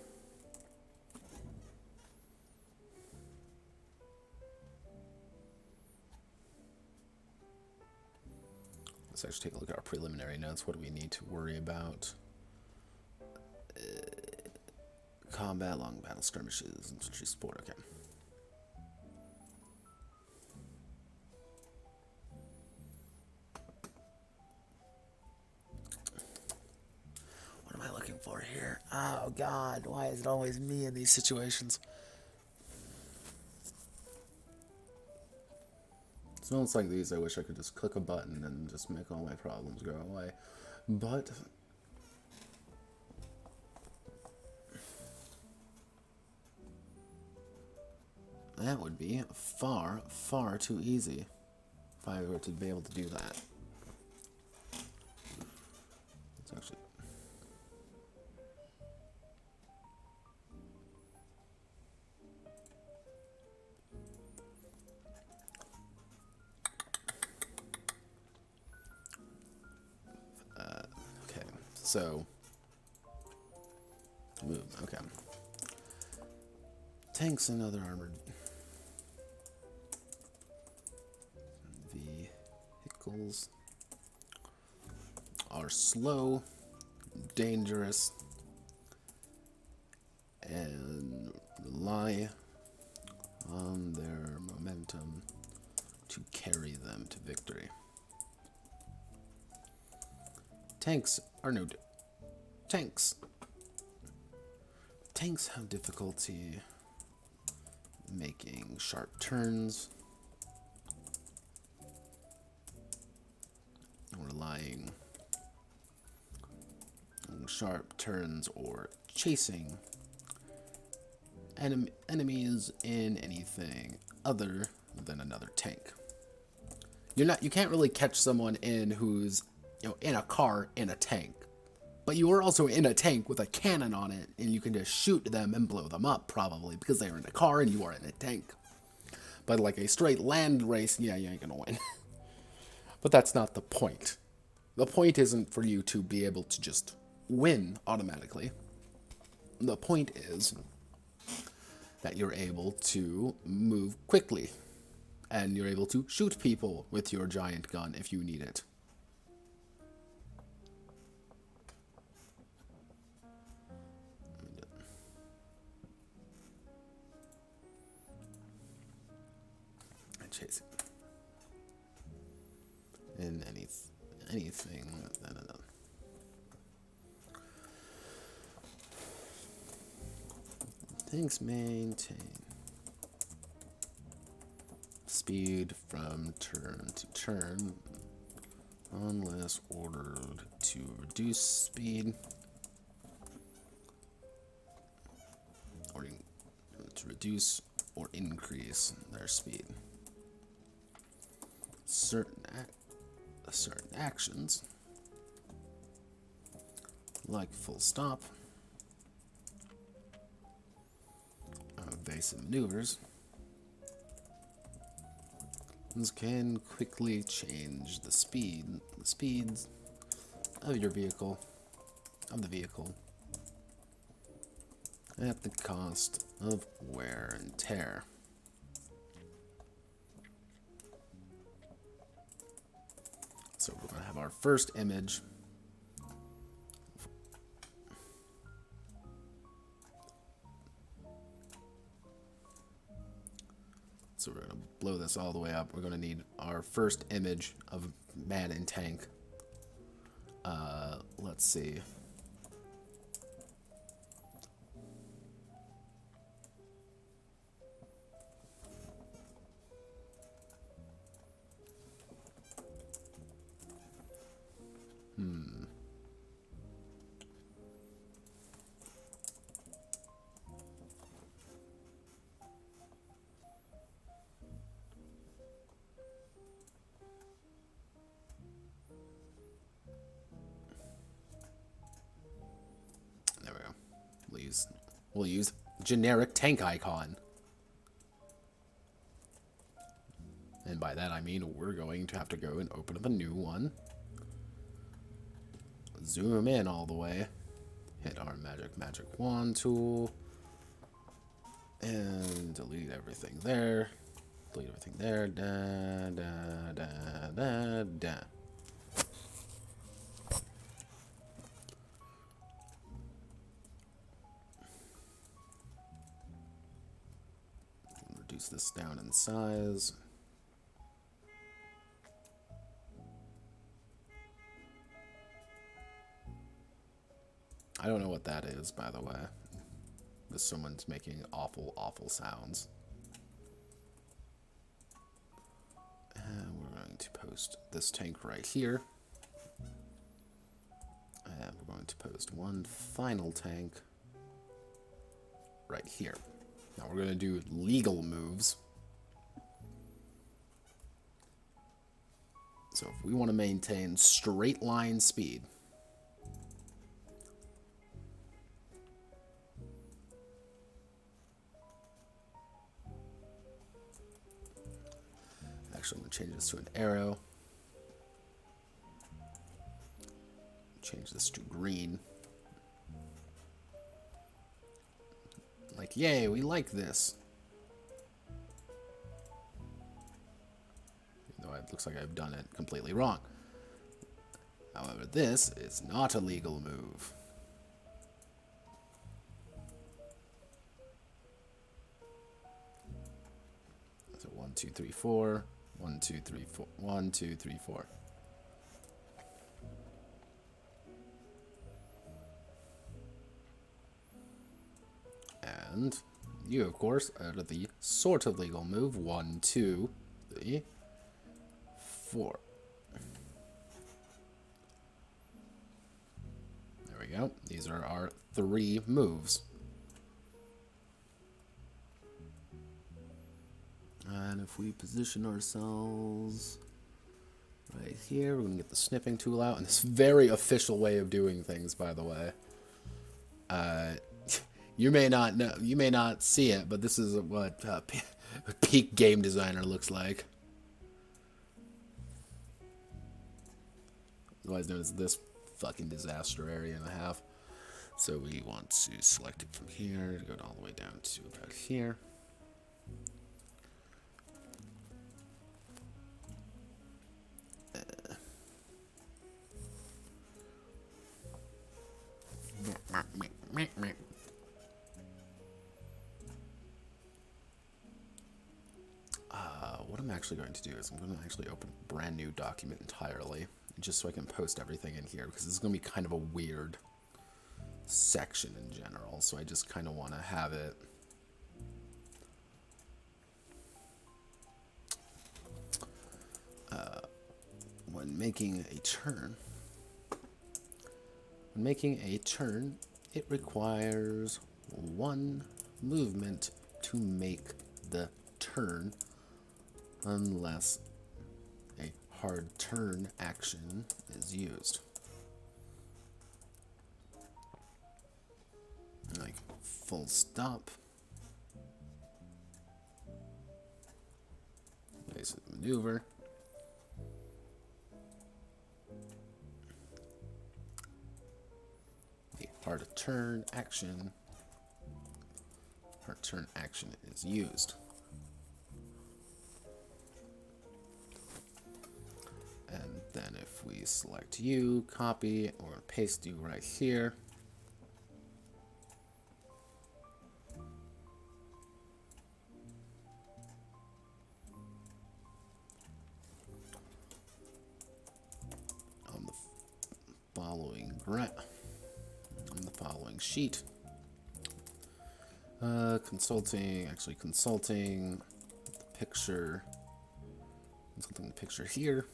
Let's actually take a look at our preliminary notes. What do we need to worry about? Combat, long battle skirmishes, infantry support. Okay. What am I looking for here? Oh God, why is it always me in these situations? It's moments like these I wish I could just click a button and just make all my problems go away. But that would be far, far too easy if I were to be able to do that. It's actually... okay, so... move, okay. Tanks and other armored vehicles are slow, dangerous, and rely on their momentum to carry them to victory. Tanks are no... Tanks have difficulty making sharp turns, relying on sharp turns or chasing enemies in anything other than another tank. You can't really catch someone in who's, in a car in a tank. But you are also in a tank with a cannon on it, and you can just shoot them and blow them up, probably, because they're in a car and you are in a tank. But like a straight land race, yeah, you ain't gonna win. But that's not the point. The point isn't for you to be able to just win automatically. The point is that you're able to move quickly, and you're able to shoot people with your giant gun if you need it. Chasing in anything. No. Things maintain speed from turn to turn unless ordered to reduce speed or to reduce or increase their speed. Certain actions, like full stop, evasive maneuvers, can quickly change the speeds of your vehicle, at the cost of wear and tear. So we're going to have our first image. So we're going to blow this all the way up. We're going to need our first image of man in tank. Let's see. We'll use generic tank icon. And by that I mean we're going to have to go and open up a new one. Zoom in all the way. Hit our magic wand tool. And delete everything there. Delete everything there. Da, da, da, da, da. Reduce this down in size. I don't know what that is, by the way. But someone's making awful, awful sounds. And we're going to post this tank right here. And we're going to post one final tank right here. Now we're going to do legal moves. So if we want to maintain straight line speed, actually I'm going to change this to an arrow. Change this to green. Like, yay, we like this. Even though it looks like I've done it completely wrong. However, this is not a legal move. So 1, 2, 3, 4. 1, 2, 3, 4. 1, 2, 3, 4. And you, of course, are the sort of legal move. 1, 2, 3, 4. There we go. These are our 3 moves. And if we position ourselves right here, we're going to get the snipping tool out. And this very official way of doing things, by the way. You may not know, you may not see it, but this is what peak game designer looks like. Otherwise known as this fucking disaster area and a half. So we want to select it from here, go all the way down to about here. What I'm actually going to do is I'm going to actually open a brand new document entirely, just so I can post everything in here, because this is going to be kind of a weird section in general, so I just kind of want to have it when making a turn. When making a turn, it requires 1 movement to make the turn, unless a hard turn action is used. Like full stop, basic maneuver, the hard turn action is used. And then if we select you, copy, or paste you right here. On the following sheet. Consulting the picture here.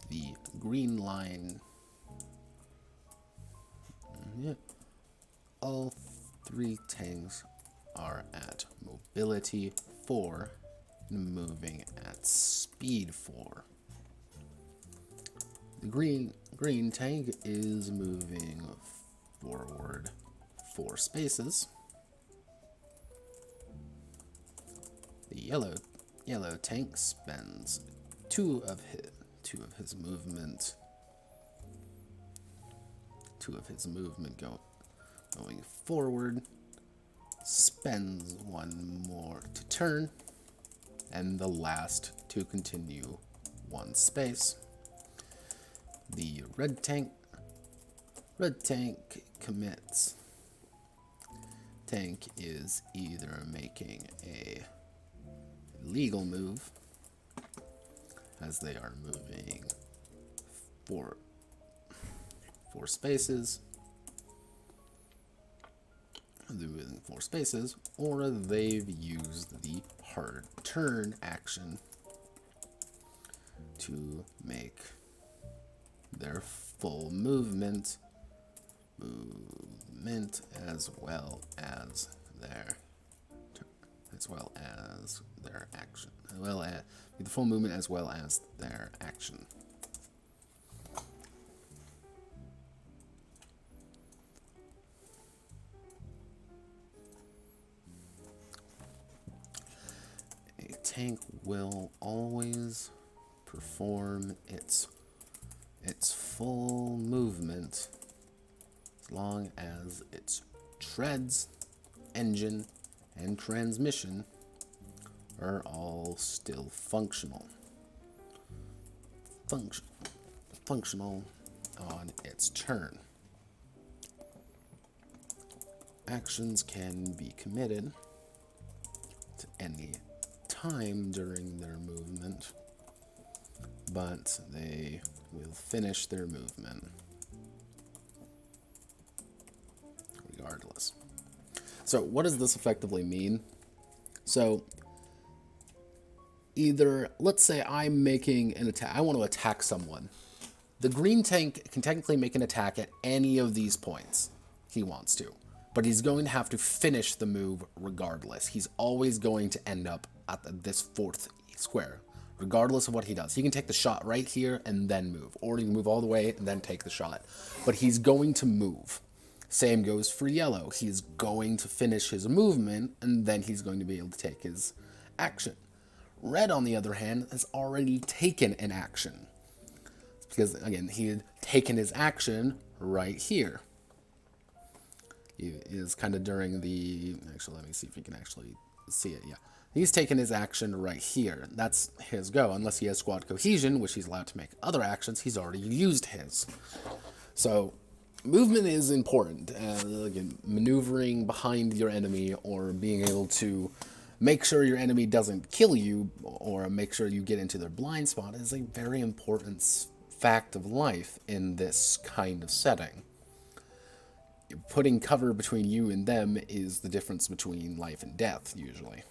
The green line. Yeah. All 3 tanks are at mobility 4, moving at speed 4. The green tank is moving forward 4 spaces. The yellow tank spends two of his movement going forward, spends 1 more to turn, and the last to continue 1 space. The red tank commits. Tank is either making a legal move, as they are moving 4 spaces, or they've used the hard turn action to make their full movement as well as their action. The full movement as well as their action. A tank will always perform its full movement as long as its treads, engine, and transmission are all still functional on its turn. Actions can be committed to any time during their movement, but they will finish their movement regardless. So what does this effectively mean? So either, let's say I'm making an attack, I want to attack someone. The green tank can technically make an attack at any of these points he wants to, but he's going to have to finish the move regardless. He's always going to end up at this 4th square, regardless of what he does. He can take the shot right here and then move, or he can move all the way and then take the shot, but he's going to move. Same goes for yellow. He's going to finish his movement, and then he's going to be able to take his action. Red, on the other hand, has already taken an action, because, again, he had taken his action right here. He is kind of during the... Actually, let me see if you can actually see it. Yeah. He's taken his action right here. That's his go. Unless he has squad cohesion, which he's allowed to make other actions, he's already used his. So movement is important. Again, maneuvering behind your enemy, or being able to make sure your enemy doesn't kill you, or make sure you get into their blind spot, is a very important fact of life in this kind of setting. Putting cover between you and them is the difference between life and death, usually.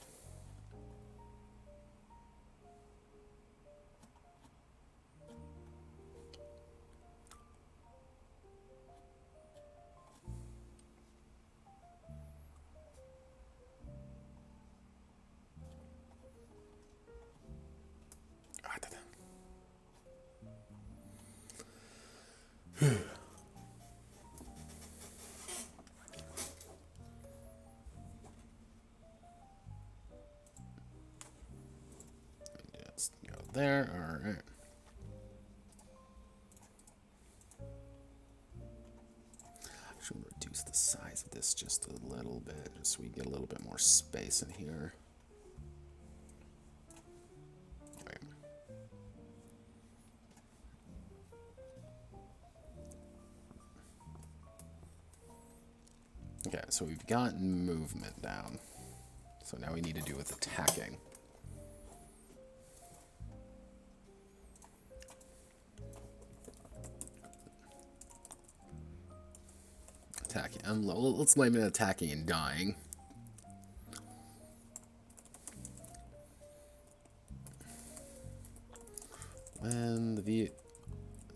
Just go there. All right. I should reduce the size of this just a little bit, just so we get a little bit more space in here. Right. Okay, so we've gotten movement down. So now we need to do with attacking. Attacking. Let's name it attacking and dying. When the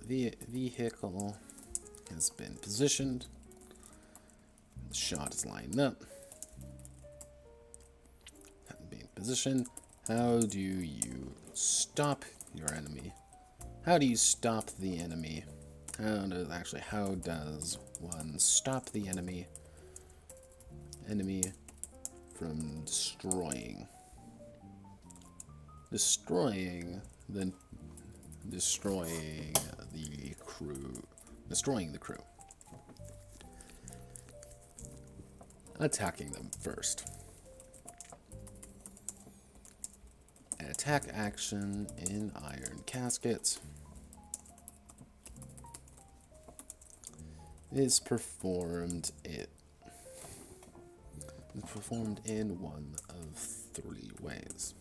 vehicle has been positioned, the shot is lined up. Being positioned, how do you stop your enemy? How do you stop the enemy? How does one stop the enemy enemy from destroying the crew. Attacking them first. An attack action in Iron Caskets is performed in one of 3 ways,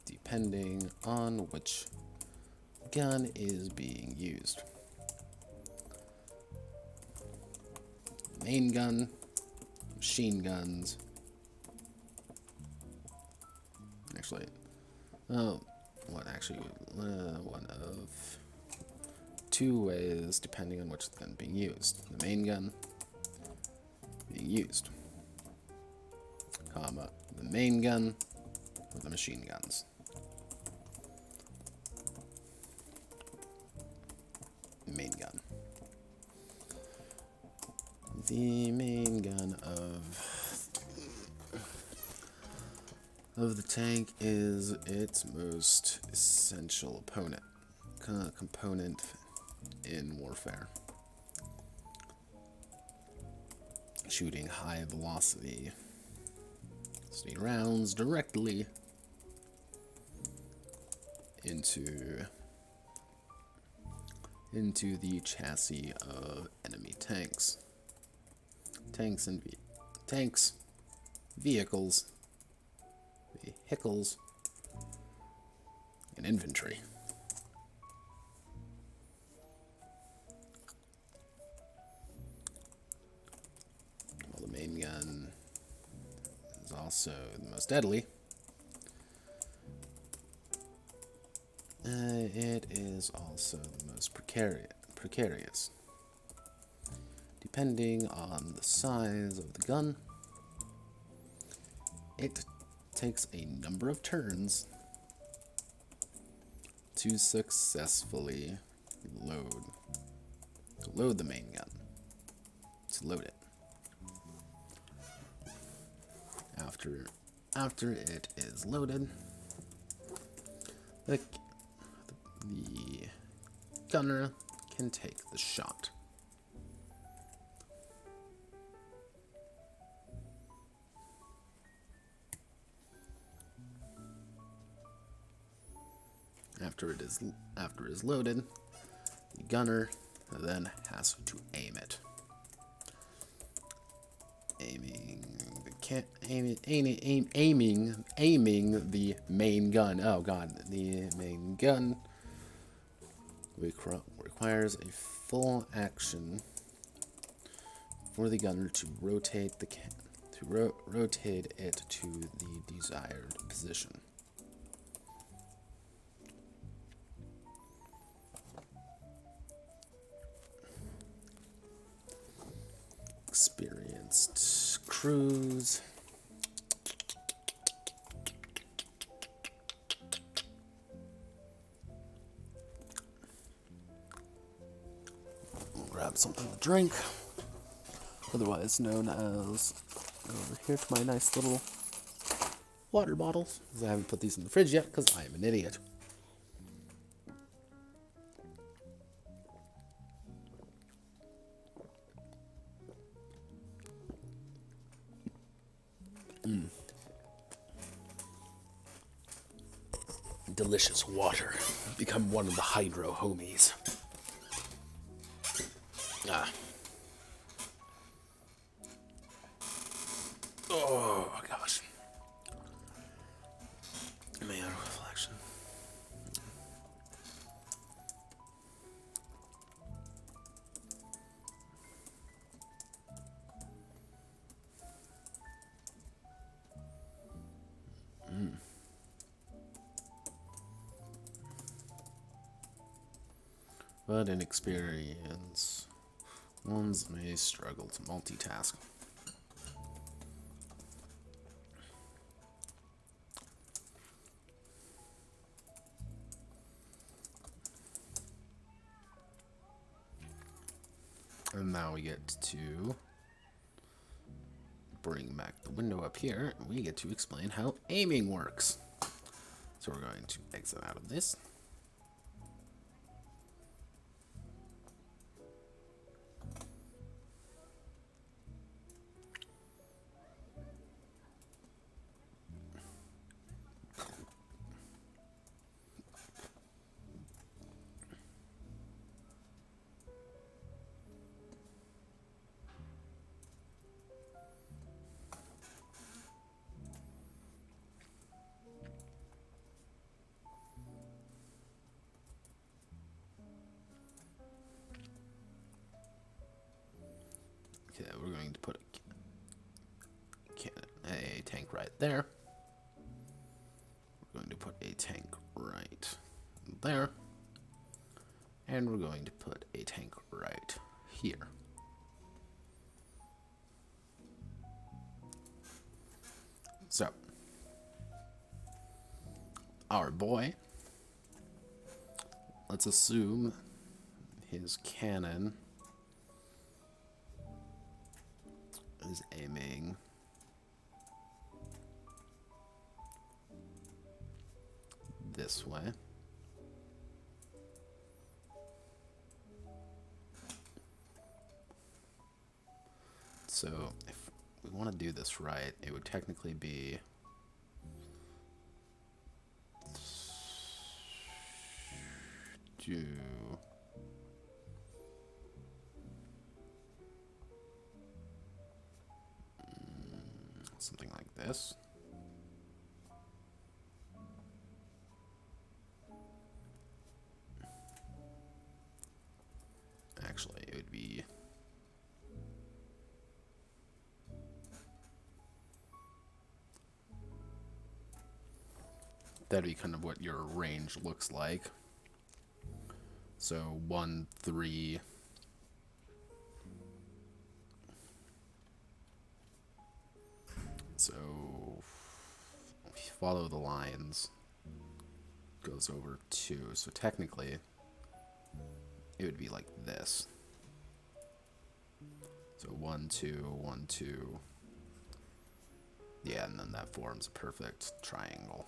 depending on which gun is being used. Main gun, machine guns. Actually, one of 2 ways, depending on which gun being used. The main gun being used, comma, the main gun or the machine guns. Main gun. The main gun of the tank is its most essential component in warfare. Shooting high velocity rounds directly into the chassis of enemy tanks. Vehicles, and infantry. While the main gun is also the most deadly, it is also the most precarious. Depending on the size of the gun, it takes a number of turns to successfully load the main gun. To load it. After it is loaded, the gunner can take the shot. After it is loaded, the gunner then has to aim it. Aiming the main gun. Oh god, the main gun requires a full action for the gunner to rotate it to the desired position. Experienced crews. We'll grab something to drink, otherwise known as, over here to my nice little water bottles, because I haven't put these in the fridge yet because I am an idiot. Delicious water. Become one of the hydro homies. Oh gosh. Man, reflection. But in experience, ones may struggle to multitask. And Now we get to bring back the window up here, and we get to explain how aiming works. So we're going to exit out of this. Okay, we're going to put a tank right there. We're going to put a tank right there. And we're going to put a tank right here. So, our boy, let's assume his cannon is aiming this way. So if we want to do this right, it would technically be something like this. Actually, it would be that'd be kind of what your range looks like. So 1, 3. So if you follow the lines, goes over 2. So technically, it would be like this. So 1, 2, 1, 2. Yeah, and then that forms a perfect triangle.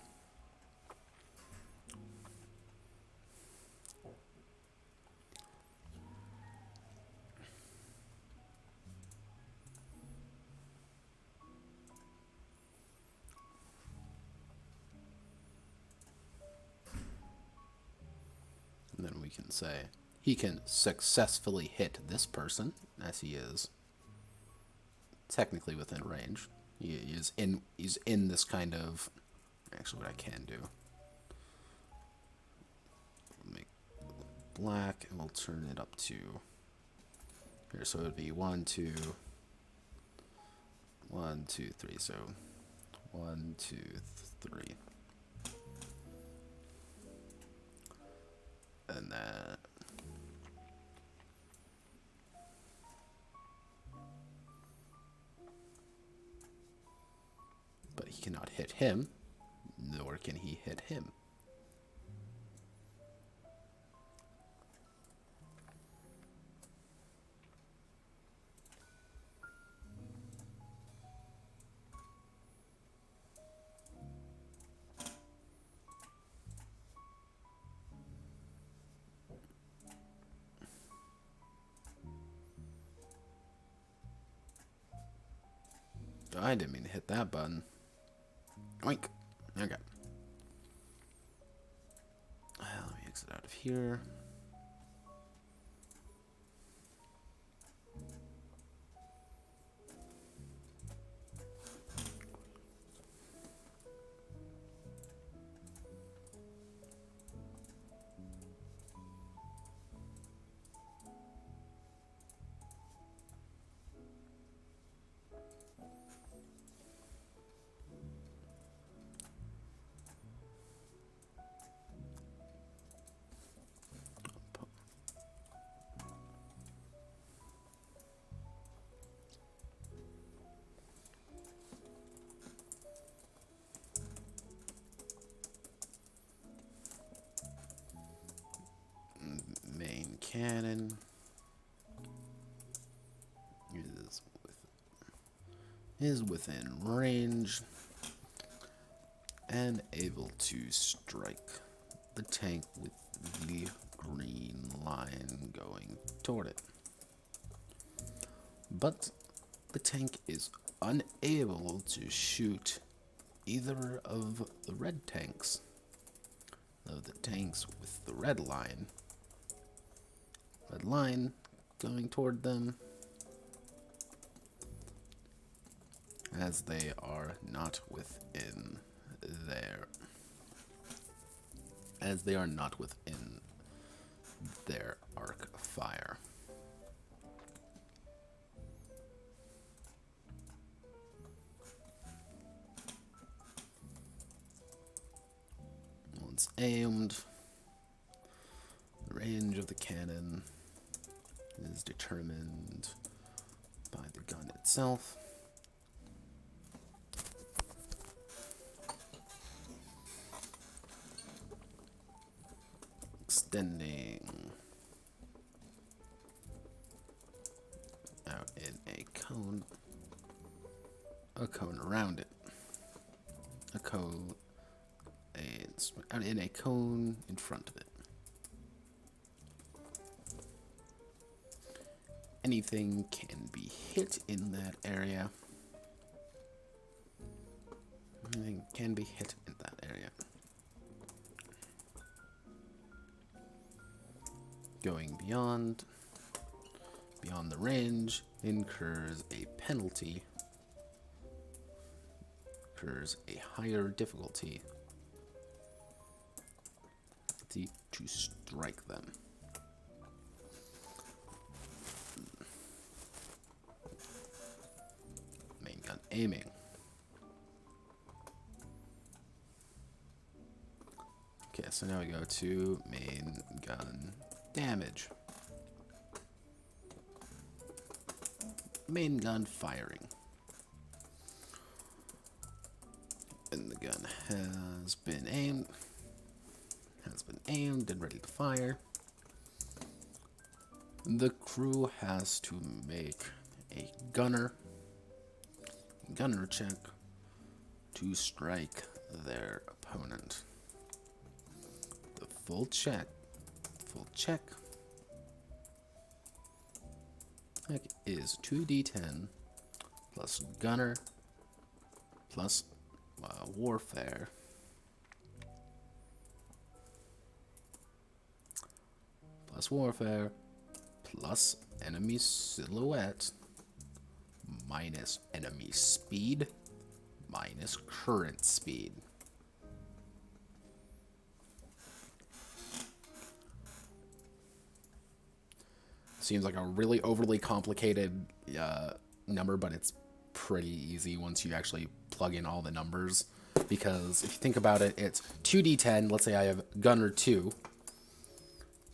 And then we can say he can successfully hit this person, as he is technically within range. He's in this kind of. Actually, what I can do, make black, and we'll turn it up to here. So it would be 1, 2, 1, 2, 3. So 1, 2, 3. And then but he cannot hit him, nor can he hit him. I didn't mean to hit that button. Oink. Okay. Let me exit out of here. Main cannon. is within range and able to strike the tank with the green line going toward it. But the tank is unable to shoot either of the red tanks. Of the tanks with the red line going toward them, as they are not within their arc fire. Once aimed, the range of the cannon is determined by the gun itself. Extending out in a cone around it. Out in a cone in front of it. Anything can be hit in that area. Anything can be hit in that area. Going beyond the range incurs a penalty, incurs a higher difficulty to strike them. Main gun aiming. Okay, so now we go to main gun damage. Main gun firing. And the gun has been aimed. And ready to fire. The crew has to make a gunner check to strike their opponent. The full check is 2d10 plus gunner plus warfare plus enemy silhouette minus enemy speed minus current speed. Seems like a really overly complicated number, but it's pretty easy once you actually plug in all the numbers. Because if you think about it, it's 2d10. Let's say I have Gunner 2,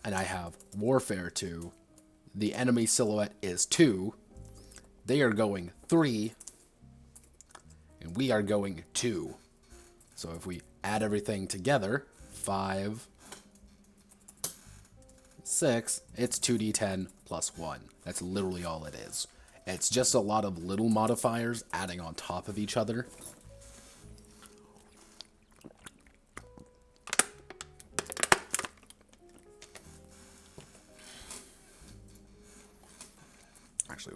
and I have Warfare 2. The enemy silhouette is 2. They are going 3, and we are going 2. So if we add everything together, 5, 6, it's 2d10 plus 1. That's literally all it is. It's just a lot of little modifiers adding on top of each other. Actually,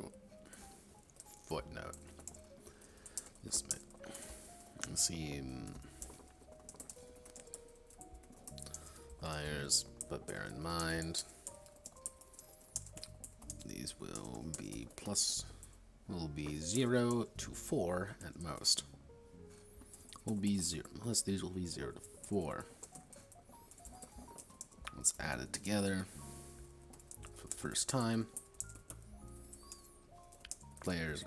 footnote. This might seem fires, but bear in mind these will be 0 to 4 at most. These will be 0 to 4. Let's add it together for the first time. Players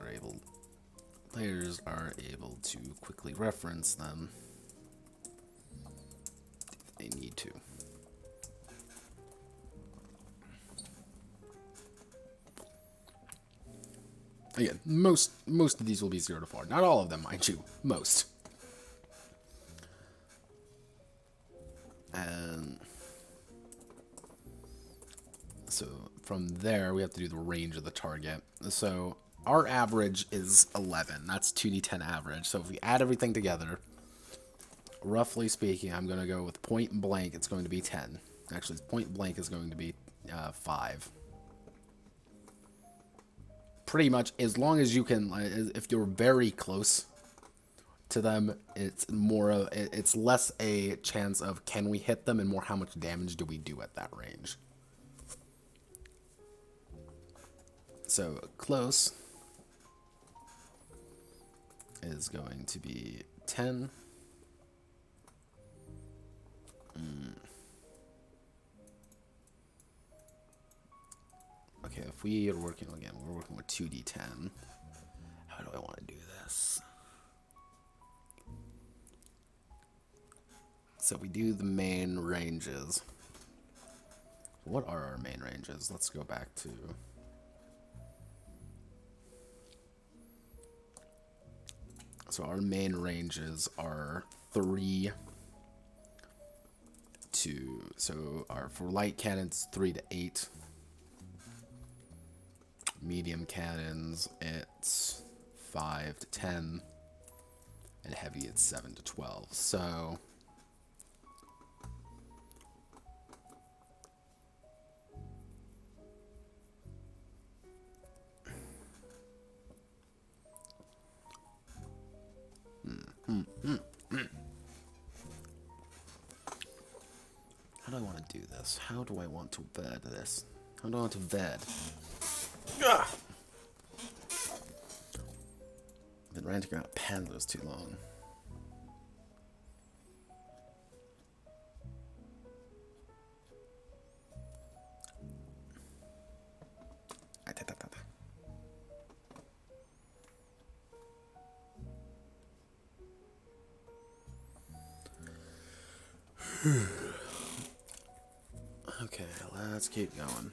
are able to quickly reference them if they need to. Again, most of these will be 0 to 4. Not all of them, mind you. Most. And so from there, we have to do the range of the target. So our average is 11. That's 2d10 average. So if we add everything together, roughly speaking, I'm going to go with point blank. It's going to be 10. Actually, point blank is going to be 5. Pretty much, as long as you can, if you're very close to them, it's less a chance of can we hit them and more how much damage do we do at that range. So close is going to be 10. Okay, if we are working again, we're working with 2d10. How do I want to do this? So we do the main ranges. What are our main ranges? Let's go back to... So our main ranges are 3 to... So for light cannons, 3 to 8. Medium cannons, it's 5 to 10. And heavy, it's 7 to 12. So... How do I want to do this? How do I want to ved this? How do I want to ved? Ugh. Been ranting about Panzers too long. Okay, let's keep going.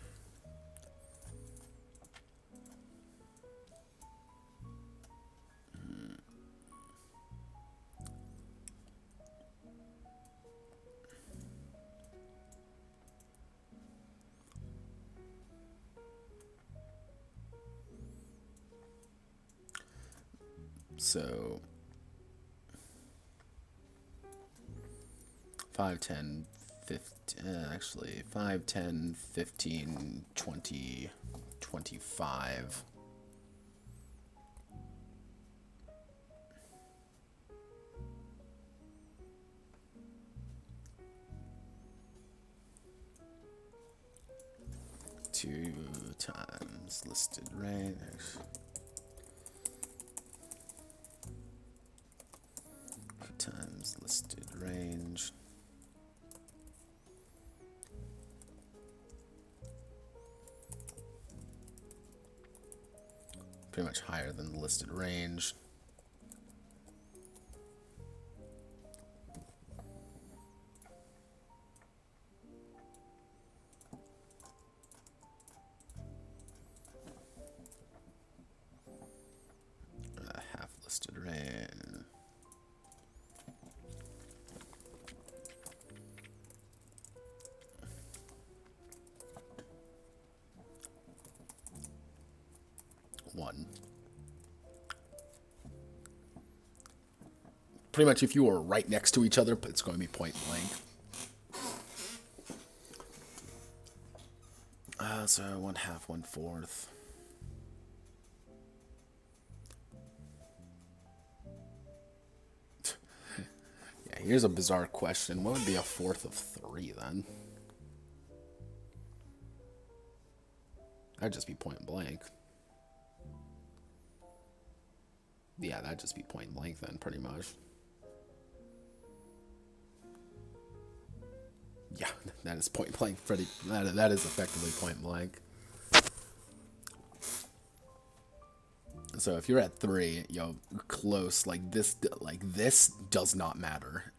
So 5, 10, 15, actually 5, 10, 15, 20, 25. Two times listed range. Times listed range. Pretty much higher than the listed range. Half listed range. One. Pretty much if you were right next to each other, but it's going to be point blank. So 1/2, 1/4. Yeah, here's a bizarre question. What would be 1/4 of 3 then? That'd just be point blank. Yeah, that'd just be point blank then, pretty much. Yeah, that is point blank. That is effectively point blank. So if you're at 3, close, like this does not matter.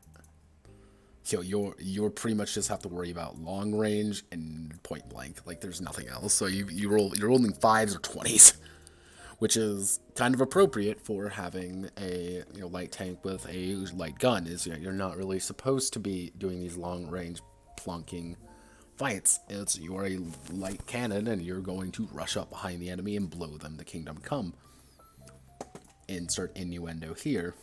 So you're pretty much just have to worry about long range and point blank. Like there's nothing else. So you're rolling 5s or 20s. Which is kind of appropriate for having a light tank with a light gun. Is you're not really supposed to be doing these long range plunking fights. It's you're a light cannon and you're going to rush up behind the enemy and blow them to kingdom come. Insert innuendo here.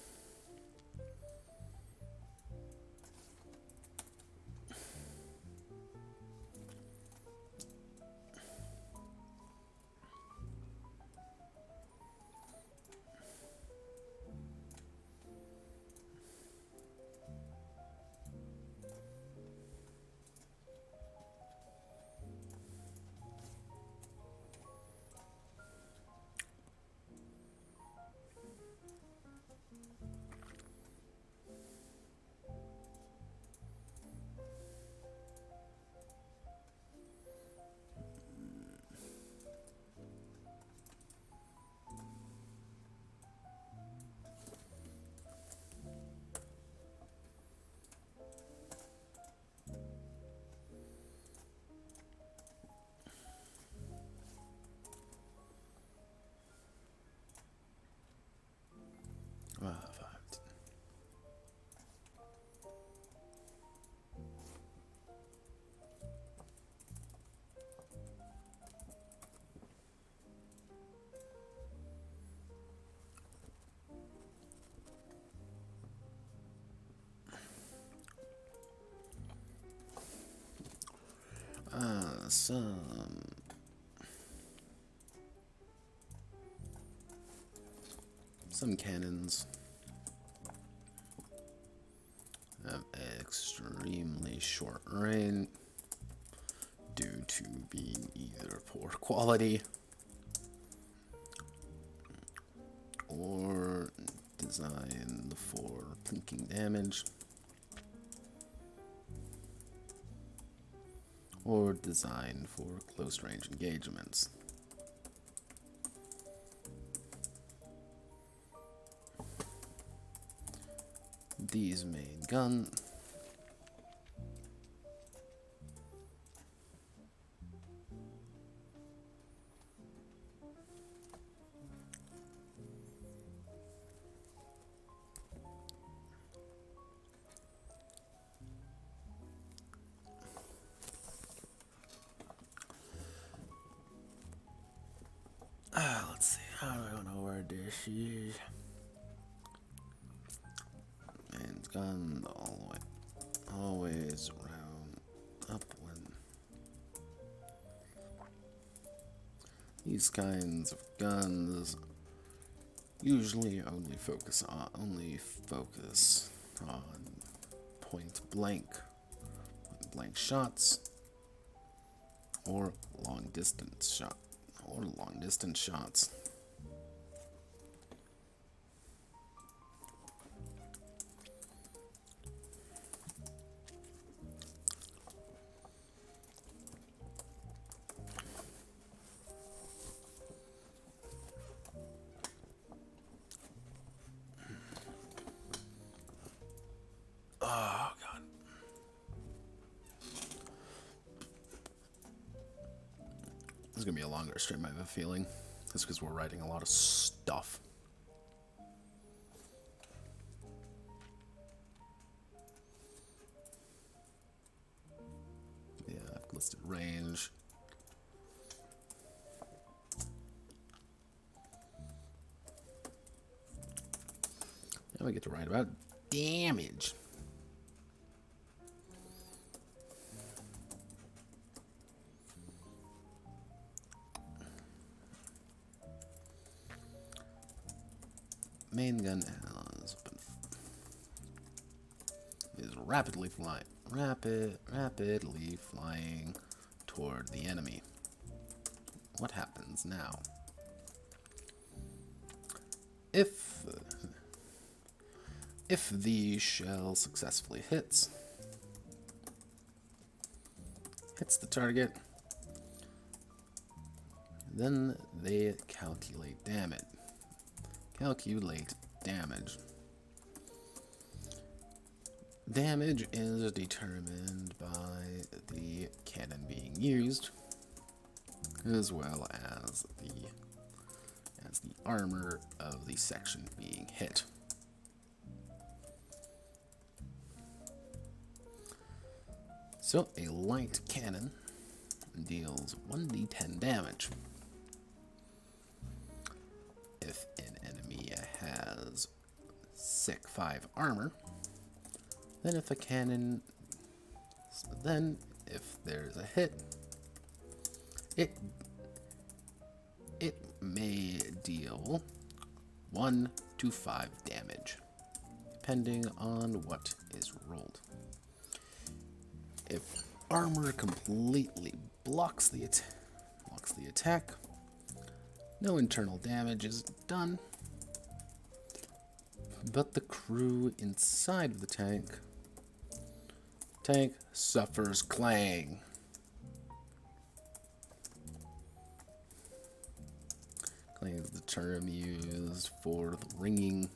Some cannons have extremely short range due to being either poor quality or designed for plinking damage or designed for close range engagements. These main gun let's see, how do I know where this is? Man's gun all the way, always round upwind. These kinds of guns usually only focus on point blank shots or long distance shots. Oh, God. This is going to be a longer stream, I have a feeling. Just because we're writing a lot of stuff. Yeah, I've listed range. Now we get to write about damage. Main gun is rapidly flying toward the enemy. What happens now? If the shell successfully hits the target, then they calculate damage. Damage is determined by the cannon being used, as well as the armor of the section being hit. So a light cannon deals 1d10 damage. If an enemy has Sec 5 armor, then if there's a hit, it may deal 1 to 5 damage, depending on what is rolled. If armor completely blocks the attack, no internal damage is done, but the crew inside of the tank suffers clang. Clang is the term used for the ringing,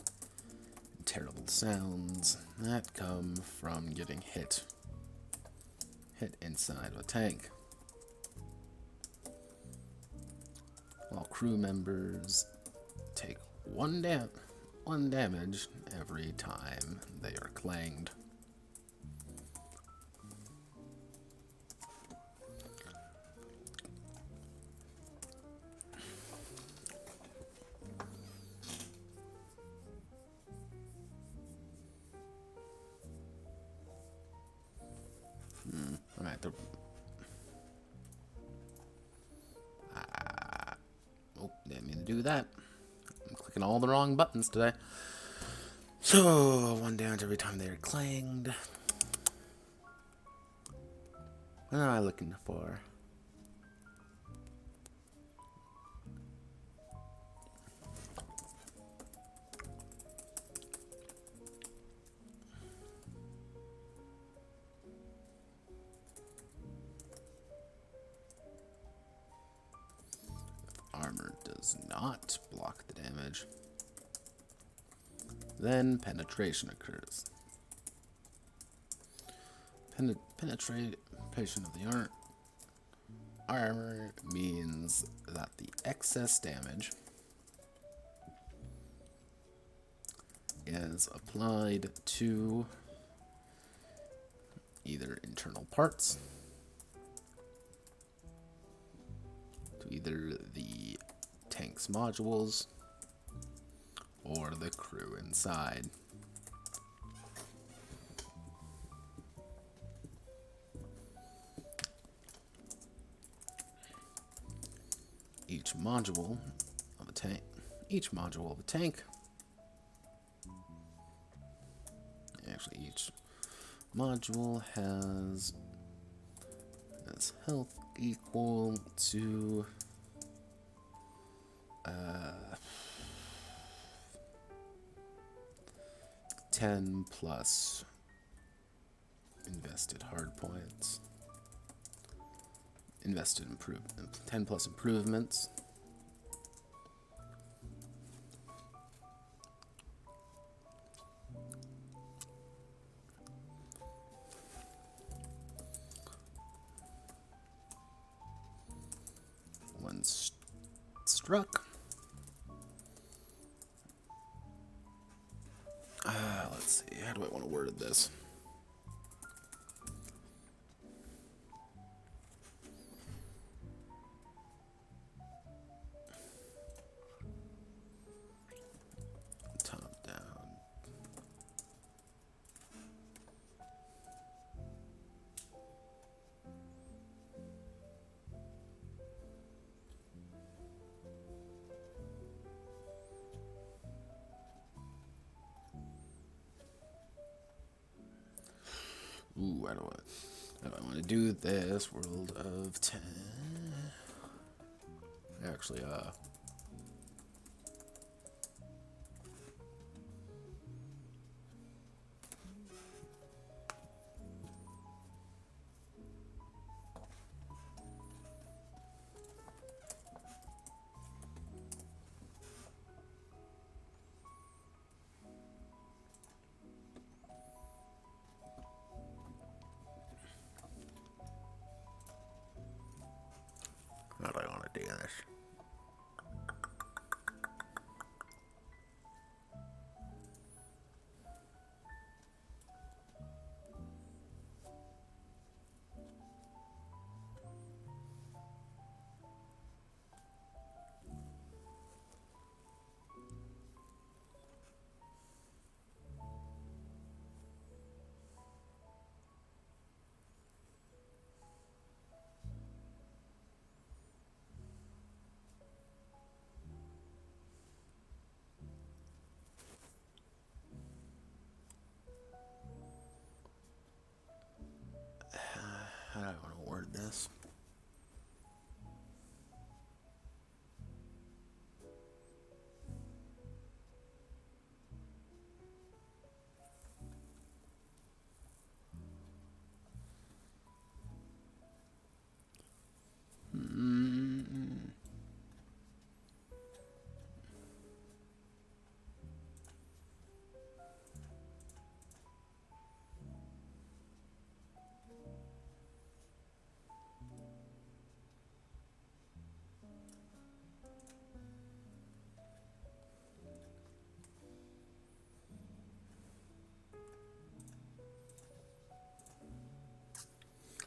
terrible sounds that come from getting hit inside of a tank. All crew members take one damage every time they are clanged. Alright, didn't mean to do that. I'm clicking all the wrong buttons today. So, 1 damage every time they are clanged. What am I looking for? Armor does not block the damage, then penetration occurs. Penetration of the armor means that the excess damage is applied to either internal parts, to either the tank's modules, or the crew inside. Each module of a tank, actually each module has health equal to 10 plus invested hard points. 10 plus improvements. One struck. Let's see, how do I want to word this? Top down. Ooh, I don't want to do this. World of 10. Actually, how do I want to do this?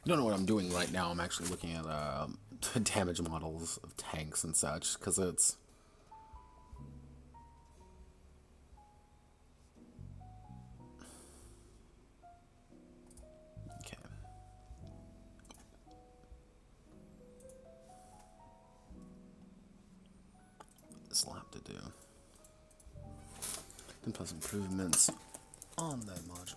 You don't know what I'm doing right now. I'm actually looking at damage models of tanks and such, because it's... Okay. This will have to do. Then plus improvements on that module.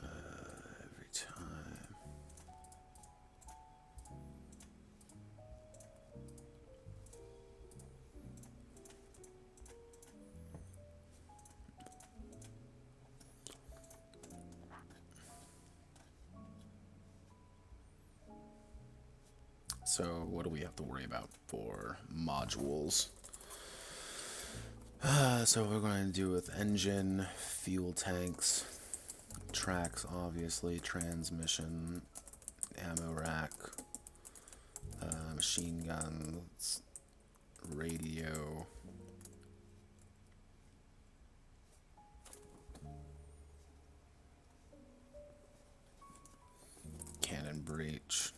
Every time. So what do we have to worry about for modules? So we're going to do with engine, fuel tanks, tracks, obviously, transmission, ammo rack, machine guns, radio, cannon breech,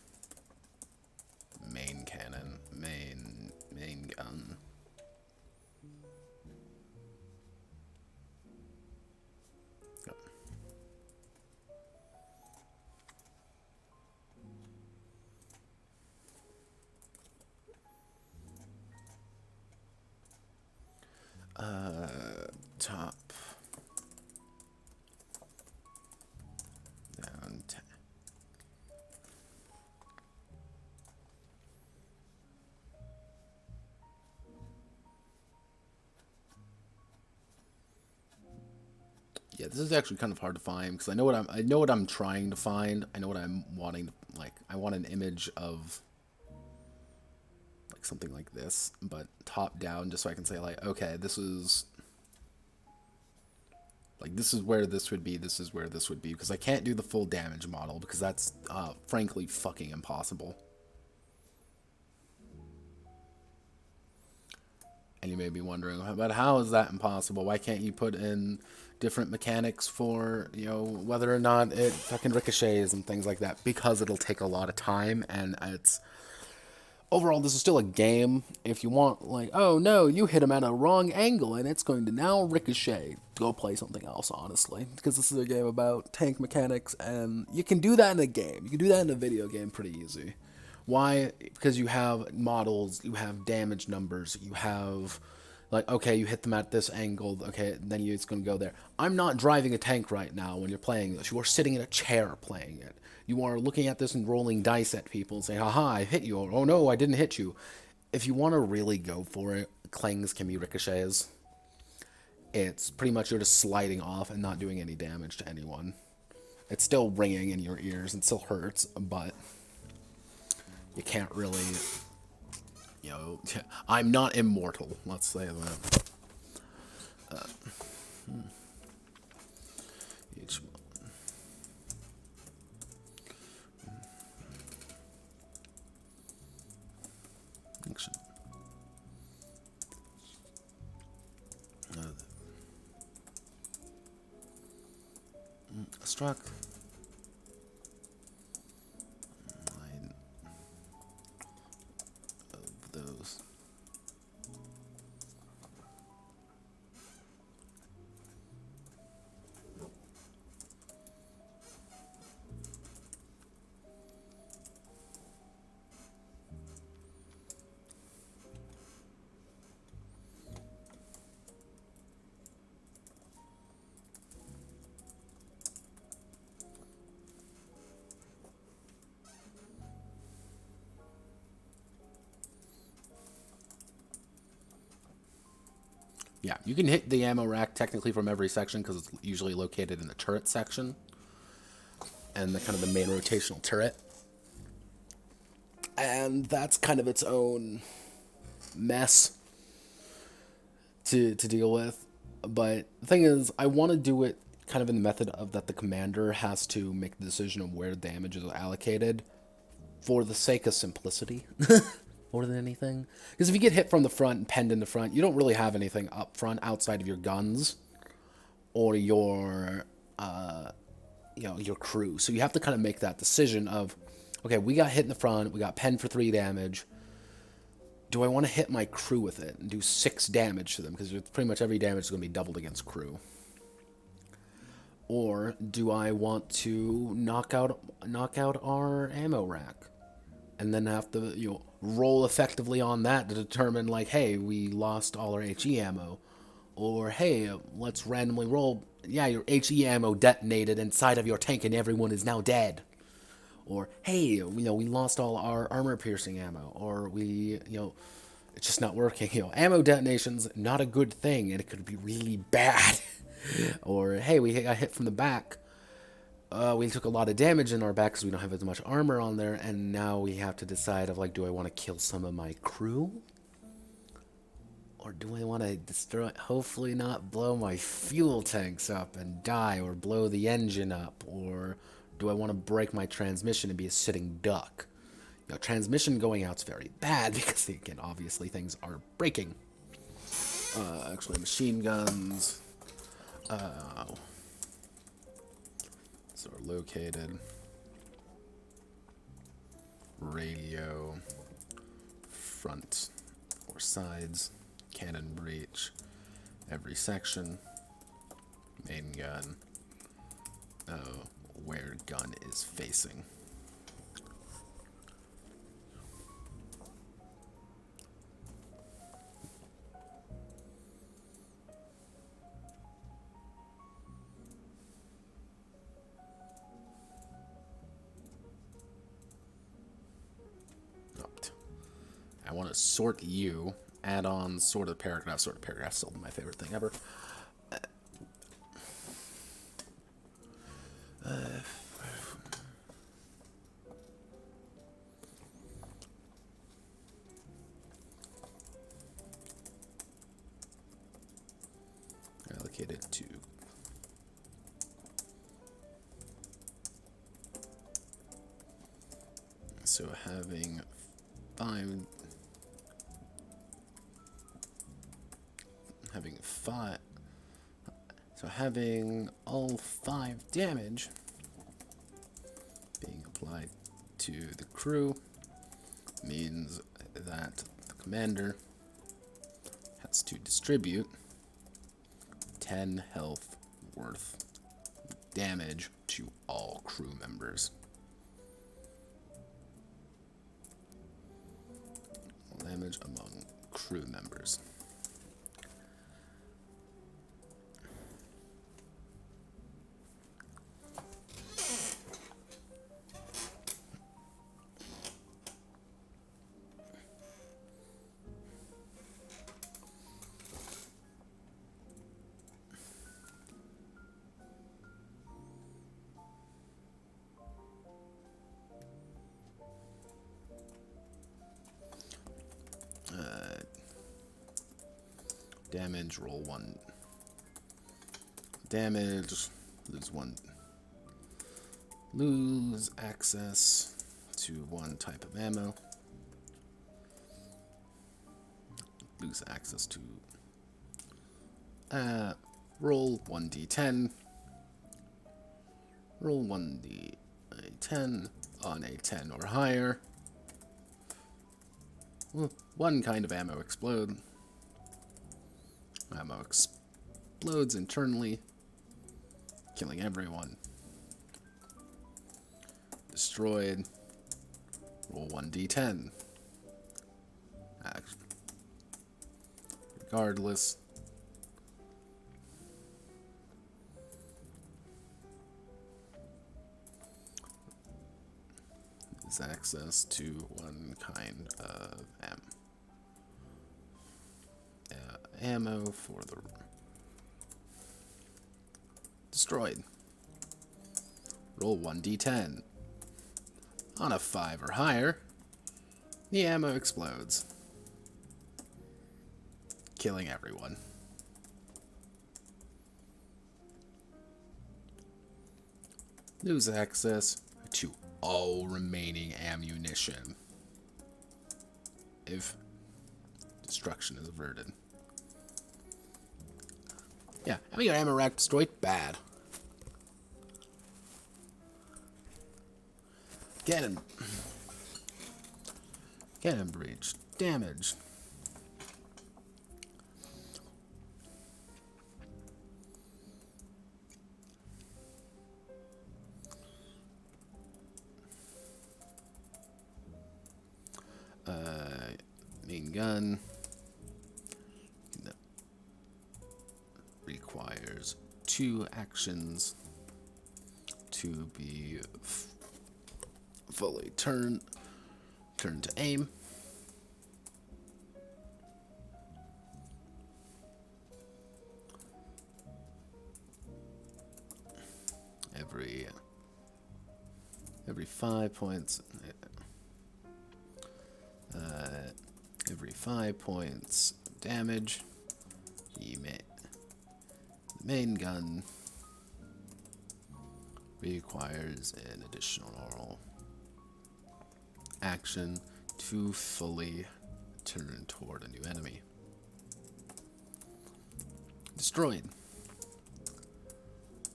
main cannon, main gun. Top down. Yeah, this is actually kind of hard to find because I know what I'm trying to find. I know what I'm wanting to, like. I want an image of like something like this, but top down, just so I can say like, okay, this is like, this is where this would be, this is where this would be, because I can't do the full damage model because that's frankly fucking impossible. And you may be wondering, but how is that impossible? Why can't you put in different mechanics for, you know, whether or not it fucking ricochets and things like that? Because it'll take a lot of time, and it's... Overall, this is still a game. If you want, like, oh no, you hit him at a wrong angle and it's going to now ricochet, go play something else, honestly. Because this is a game about tank mechanics, and you can do that in a game. You can do that in a video game pretty easy. Why? Because you have models, you have damage numbers, you have, like, okay, you hit them at this angle, okay, then it's going to go there. I'm not driving a tank right now when you're playing this. You are sitting in a chair playing it. You are looking at this and rolling dice at people and saying, haha, I hit you, or oh no, I didn't hit you. If you want to really go for it, clangs can be ricochets. It's pretty much you're just sliding off and not doing any damage to anyone. It's still ringing in your ears and still hurts, but you can't really, you know, I'm not immortal, let's say that. Each one. Action. Struck. Nine of those. Yeah, you can hit the ammo rack technically from every section because it's usually located in the turret section and the kind of the main rotational turret. And that's kind of its own mess to deal with. But the thing is, I want to do it kind of in the method of that the commander has to make the decision of where damage is allocated for the sake of simplicity more than anything. Because if you get hit from the front and penned in the front, you don't really have anything up front outside of your guns or your your crew. So you have to kind of make that decision of, okay, we got hit in the front, we got penned for 3 damage. Do I want to hit my crew with it and do 6 damage to them? Because pretty much every damage is going to be doubled against crew. Or do I want to knock out our ammo rack? And then have to, roll effectively on that to determine, like, hey, we lost all our HE ammo. Or, hey, let's randomly roll, yeah, your HE ammo detonated inside of your tank and everyone is now dead. Or, hey, we lost all our armor-piercing ammo. Or it's just not working. Ammo detonation's not a good thing, and it could be really bad. Or, hey, we got hit from the back. We took a lot of damage in our back because we don't have as much armor on there, and now we have to decide of, like, do I want to kill some of my crew? Or do I want to destroy, hopefully not blow my fuel tanks up and die, or blow the engine up, or do I want to break my transmission and be a sitting duck? Transmission going out's very bad because, again, obviously things are breaking. Actually, machine guns. So are located. Radio. Front or sides. Cannon breech. Every section. Main gun. Where gun is facing. I want to sort you. Add on sort of paragraph. Sort of paragraph. Still my favorite thing ever. Allocated to so having 5 so having all 5 damage being applied to the crew means that the commander has to distribute 10 health worth damage to all crew members. Damage among crew members. Damage, roll 1 damage, lose access to 1 type of ammo, lose access to, roll 1d10, roll 1d10 on a 10 or higher, 1 kind of ammo explode. Ammo explodes internally, killing everyone. Destroyed. Roll 1d10. Regardless. Is access to 1 kind of ammo for the destroyed. Roll 1d10. On a 5 or higher, the ammo explodes, killing everyone. Lose access to all remaining ammunition if destruction is averted. Yeah, having your ammo rack destroyed, bad. Get him. Get him breached. Damaged. Main gun requires 2 actions to be fully turn to aim. Every 5 points. Every 5 points damage, the main gun requires an additional action to fully turn toward a new enemy. Destroyed.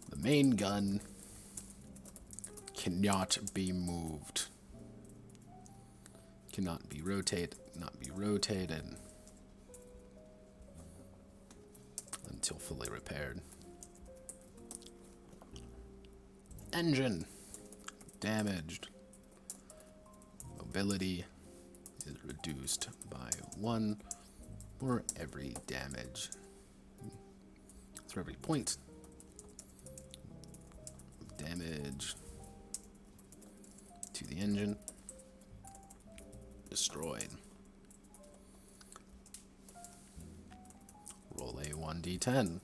The main gun cannot be moved. Cannot be rotated until fully repaired. Engine damaged. Mobility is reduced by 1 for every damage. For every point of damage to the engine. Destroyed. Roll a 1d10.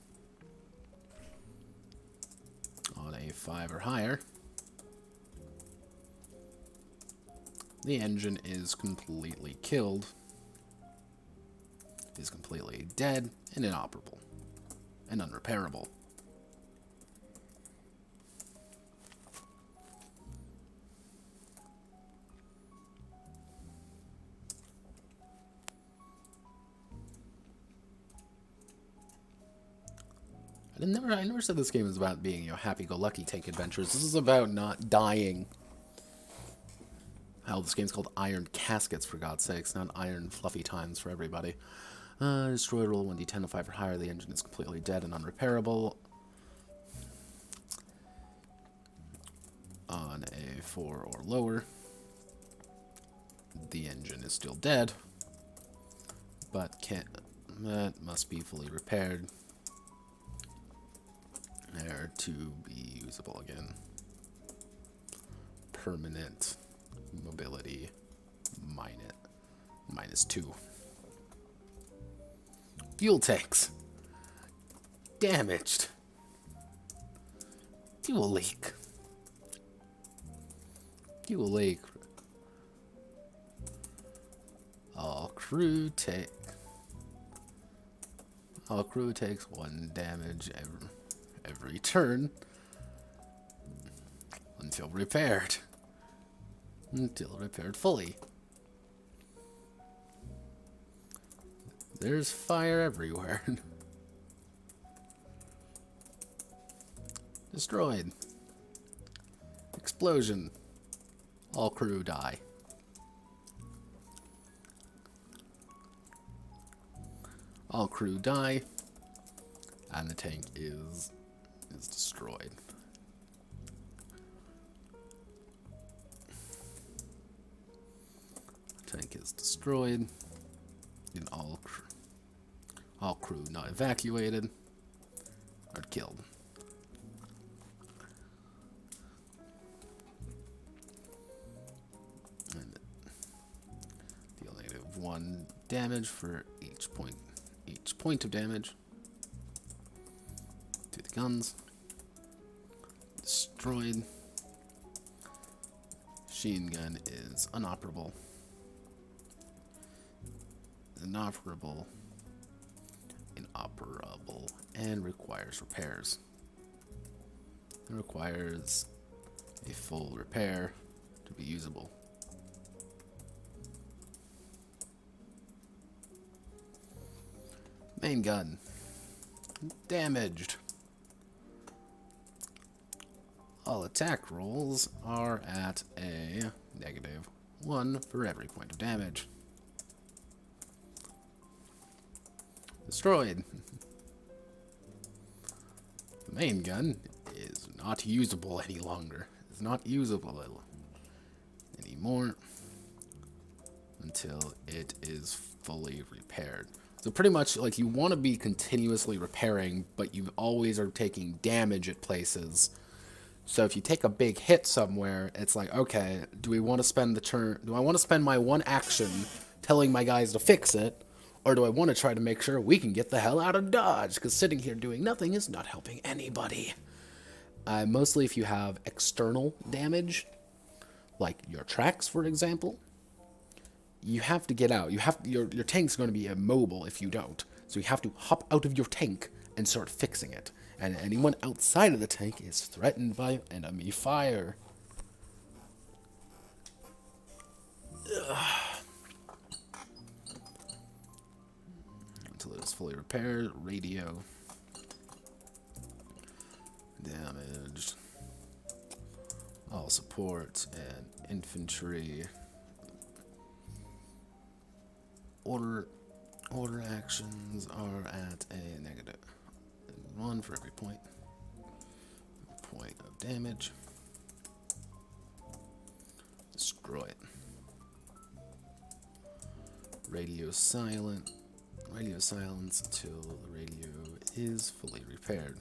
On a 5 or higher, the engine is completely killed, is completely dead and inoperable and unrepairable. I never said this game is about being, happy-go-lucky tank adventures. This is about not dying. Hell, this game's called Iron Caskets, for God's sakes, not Iron Fluffy Times for everybody. Destroy, roll 1d10 to 5 or higher. The engine is completely dead and unrepairable. On a 4 or lower, the engine is still dead, but must be fully repaired. There to be usable again. Permanent mobility -2. Fuel tanks damaged. Fuel leak. Fuel leak. All crew takes 1 damage every turn until repaired. Until repaired fully. There's fire everywhere. Destroyed. Explosion. All crew die. All crew die. And the tank is destroyed. Tank is destroyed. And all crew not evacuated are killed. And deal -1 damage for each point of damage to the guns. Destroyed. Machine gun is inoperable. Inoperable, and requires repairs. It requires a full repair to be usable. Main gun. Damaged. All attack rolls are at a -1 for every point of damage. Destroyed. The main gun is not usable any longer. It's not usable anymore until it is fully repaired. So pretty much, like, you want to be continuously repairing, but you always are taking damage at places. So if you take a big hit somewhere, it's like, okay, do we want to spend the turn? Do I want to spend my one action telling my guys to fix it, or do I want to try to make sure we can get the hell out of Dodge? Because sitting here doing nothing is not helping anybody. Mostly if you have external damage, like your tracks, for example, you have to get out. Your tank's going to be immobile if you don't. So you have to hop out of your tank and start fixing it. And anyone outside of the tank is threatened by enemy fire. Until it is fully repaired. Radio damaged. All support and infantry. Order actions are at a -1 for every point of damage. Destroy it. Radio silence until the radio is fully repaired.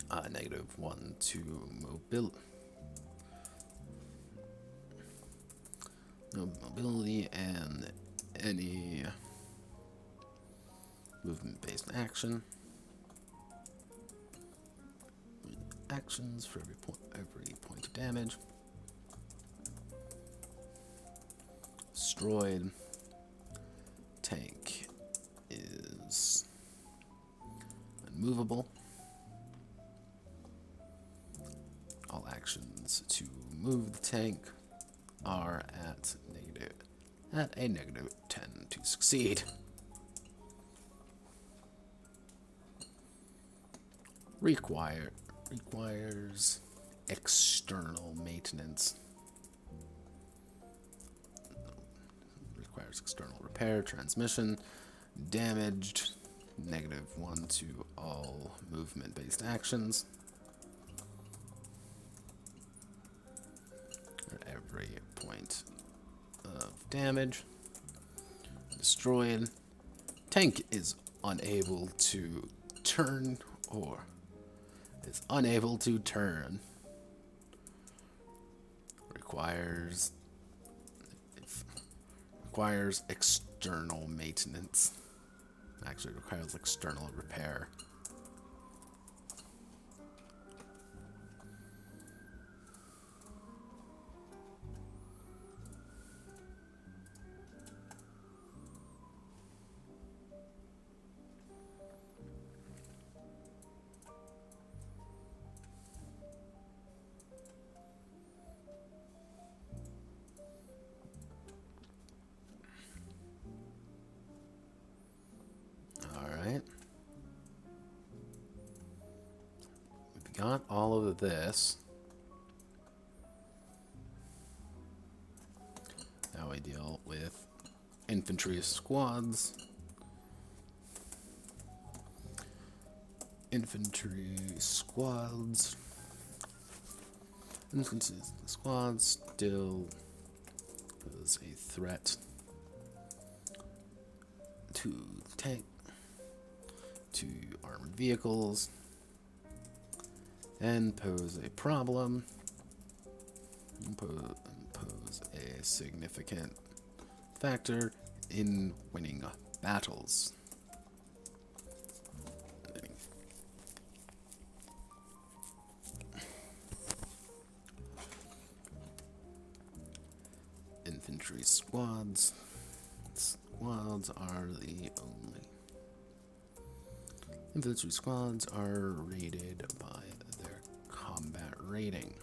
-1 to mobility and any movement-based actions for every point of damage. Destroyed. Tank is unmovable. All actions to move the tank are at a -10 to succeed. Requires external maintenance. Requires external repair. Transmission damaged. -1 to all movement-based actions. Every point of damage. Destroyed. Tank is unable to turn or is unable to turn. Requires external maintenance. Actually requires external repair. Got all of this. Now we deal with infantry squads. Infantry squads still is a threat to tank, to armored vehicles, and pose a problem, pose a significant factor in winning battles. Infantry squads squads are the only. Infantry squads are rated by their combat rating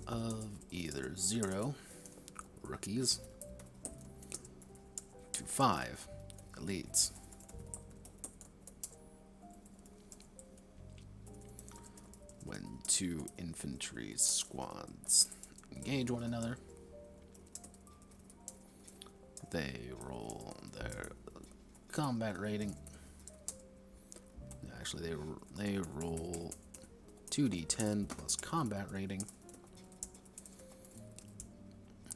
of either 0, rookies, to 5, elites. When 2 infantry squads engage one another, they roll their combat rating. Actually, they roll 2d10 plus combat rating.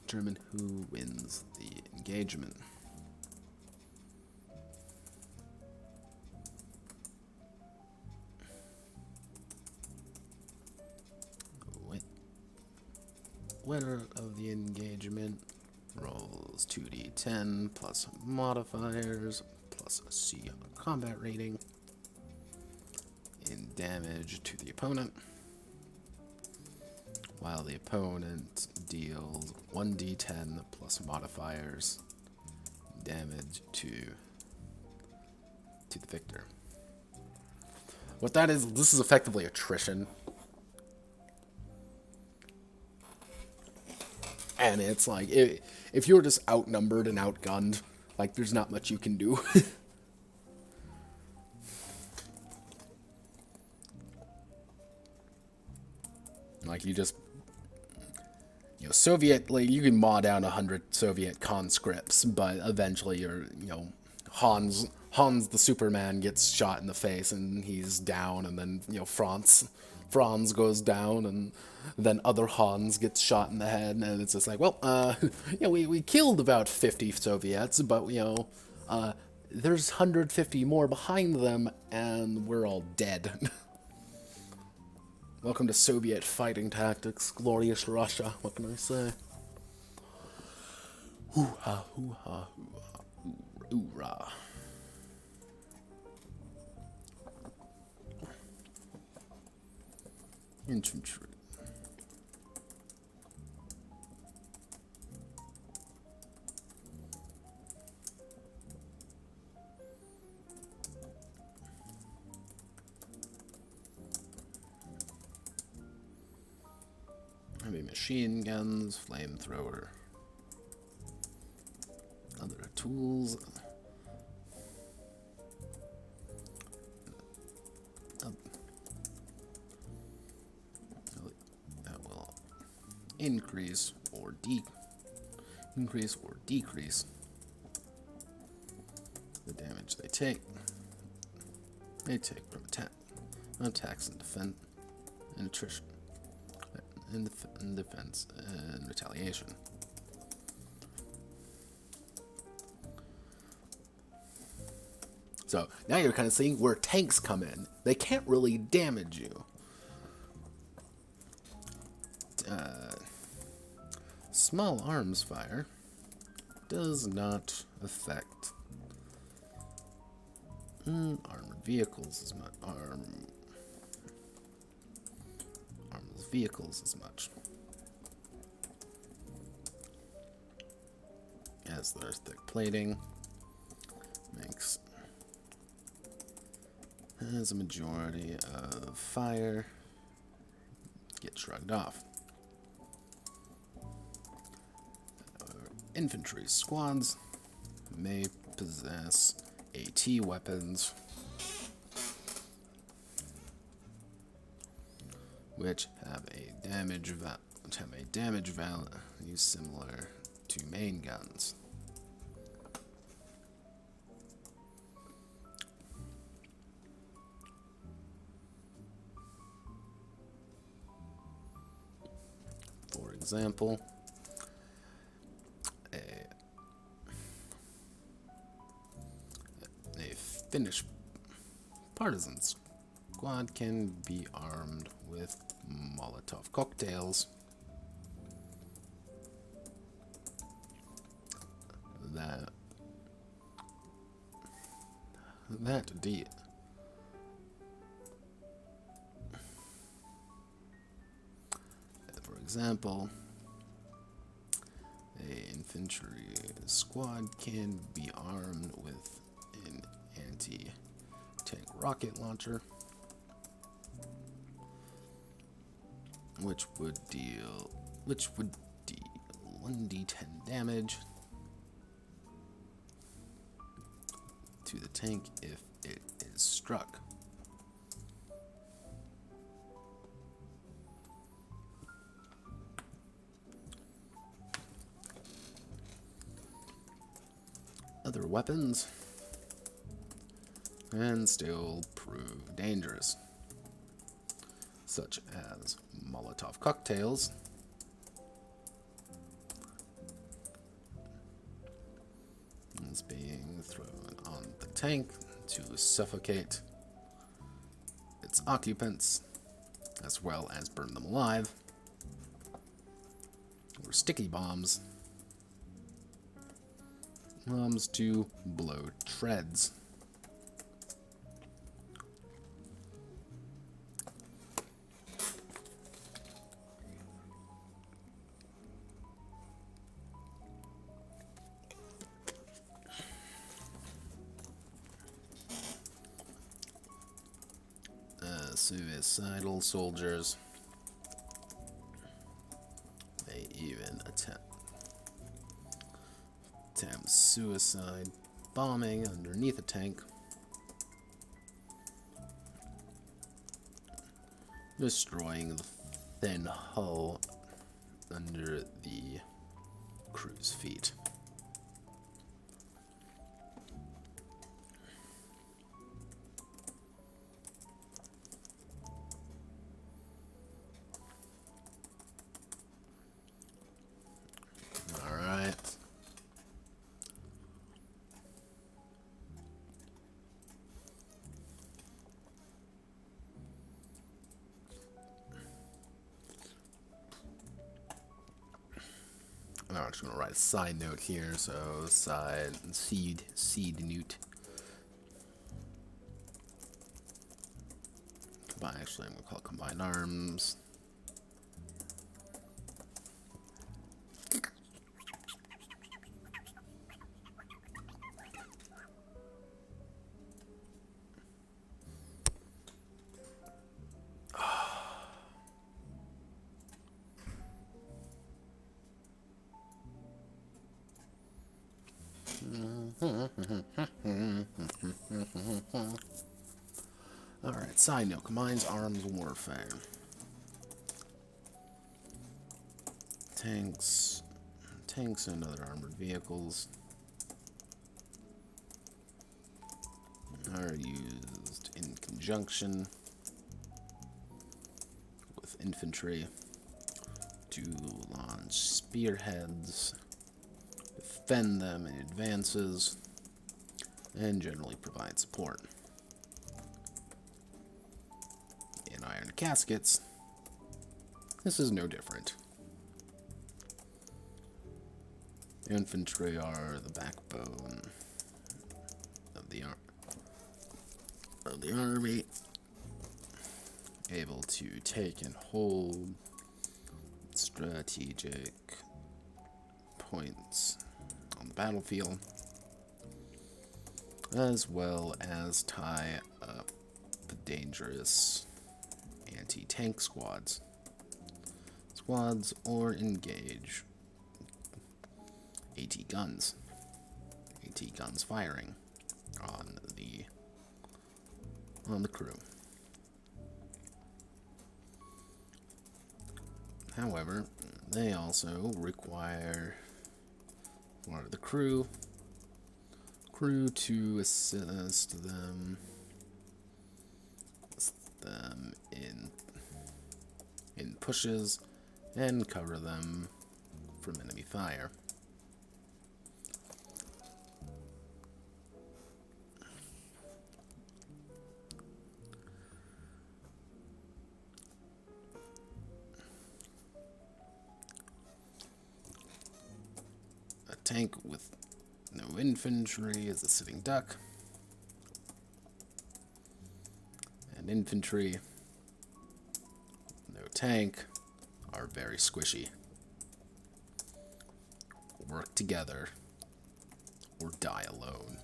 Determine who wins the engagement. Winner of the engagement rolls 2d10 plus modifiers plus a C combat rating in damage to the opponent, while the opponent deals 1d10 plus modifiers damage to the victor. What that is, this is effectively attrition. And it's like, if you're just outnumbered and outgunned, like, there's not much you can do. Like, you just, Soviet, like, you can maw down 100 Soviet conscripts, but eventually you're, Hans the Superman gets shot in the face and he's down, and then, Franz goes down, and then other Hans gets shot in the head, and it's just like, well, we killed about 50 Soviets, but, there's 150 more behind them, and we're all dead. Welcome to Soviet fighting tactics, glorious Russia, what can I say? Hoo-ha, hoo-ha, hoo-ha, hoorah. Infantry. Heavy machine guns, flamethrower, other tools. Increase or decrease the damage they take. They take from attacks and defense, and attrition, and defense and retaliation. So now you're kind of seeing where tanks come in. They can't really damage you. Small arms fire does not affect armored vehicles as much. Armored vehicles as much as their thick plating makes as a majority of fire get shrugged off. Infantry squads may possess AT weapons, which have a damage value similar to main guns. For example, a Finnish partisan squad can be armed with Molotov cocktails for example, an infantry squad can be armed with an anti-tank rocket launcher, which would deal 1d10 damage to the tank if it is struck. Other weapons and still prove dangerous, such as Molotov cocktails, is being thrown on the tank to suffocate its occupants as well as burn them alive, or sticky bombs to blow treads. Suicidal soldiers. They even attempt suicide bombing underneath a tank, destroying the thin hull under the crew's feet. I'm just going to write a side note here, so seed note. Actually, I'm going to call it combined arms. Alright, side note, combines arms warfare. Tanks and other armored vehicles are used in conjunction with infantry to launch spearheads, defend them in advances, and generally provide support. In Iron Caskets, this is no different. Infantry are the backbone of the army, able to take and hold strategic points on the battlefield, as well as tie up the dangerous anti-tank squads or engage AT guns firing on the crew. However, they also require the crew to assist them in pushes and cover them from enemy fire. A tank with no infantry is a sitting duck, and infantry, no tank, are very squishy. work together or die alone.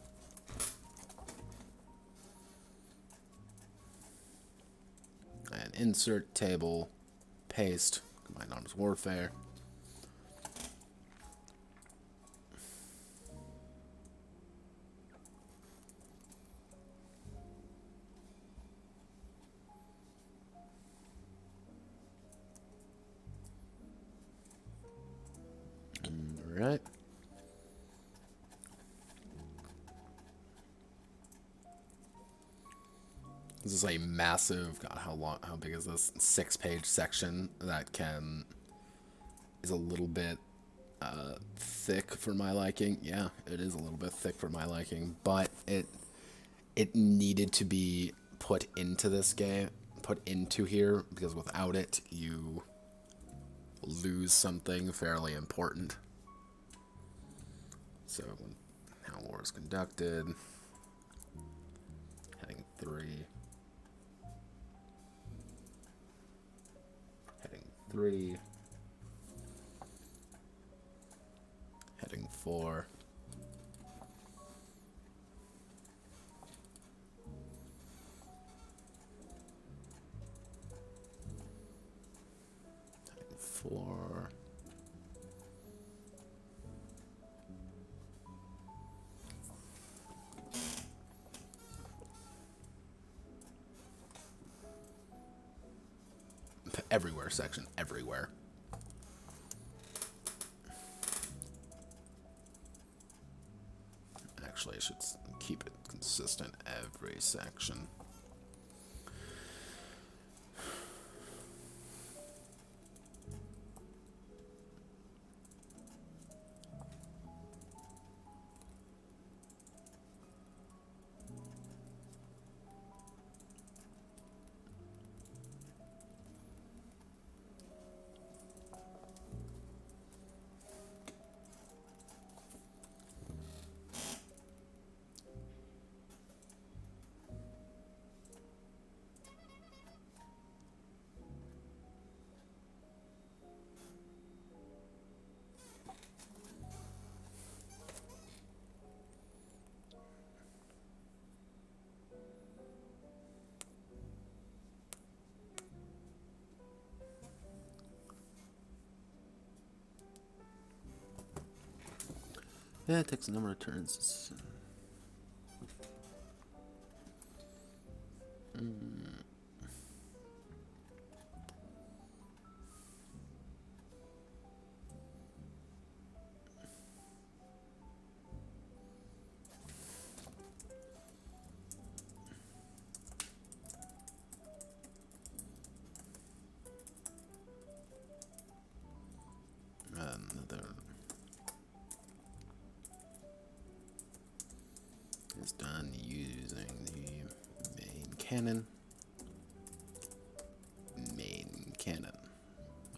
And insert table, paste, combined arms warfare. Right. This is a massive, God, how big is this? 6-page section that is a little bit thick for my liking. Yeah, it is a little bit thick for my liking, but it needed to be put into this game, put into here, because without it, you lose something fairly important. So, how war is conducted. Heading 3. Heading 3. Heading 4. Heading 4. Everywhere section, everywhere. Actually, I should keep it consistent every section. Yeah, it takes a number of turns. Another is done using the main cannon.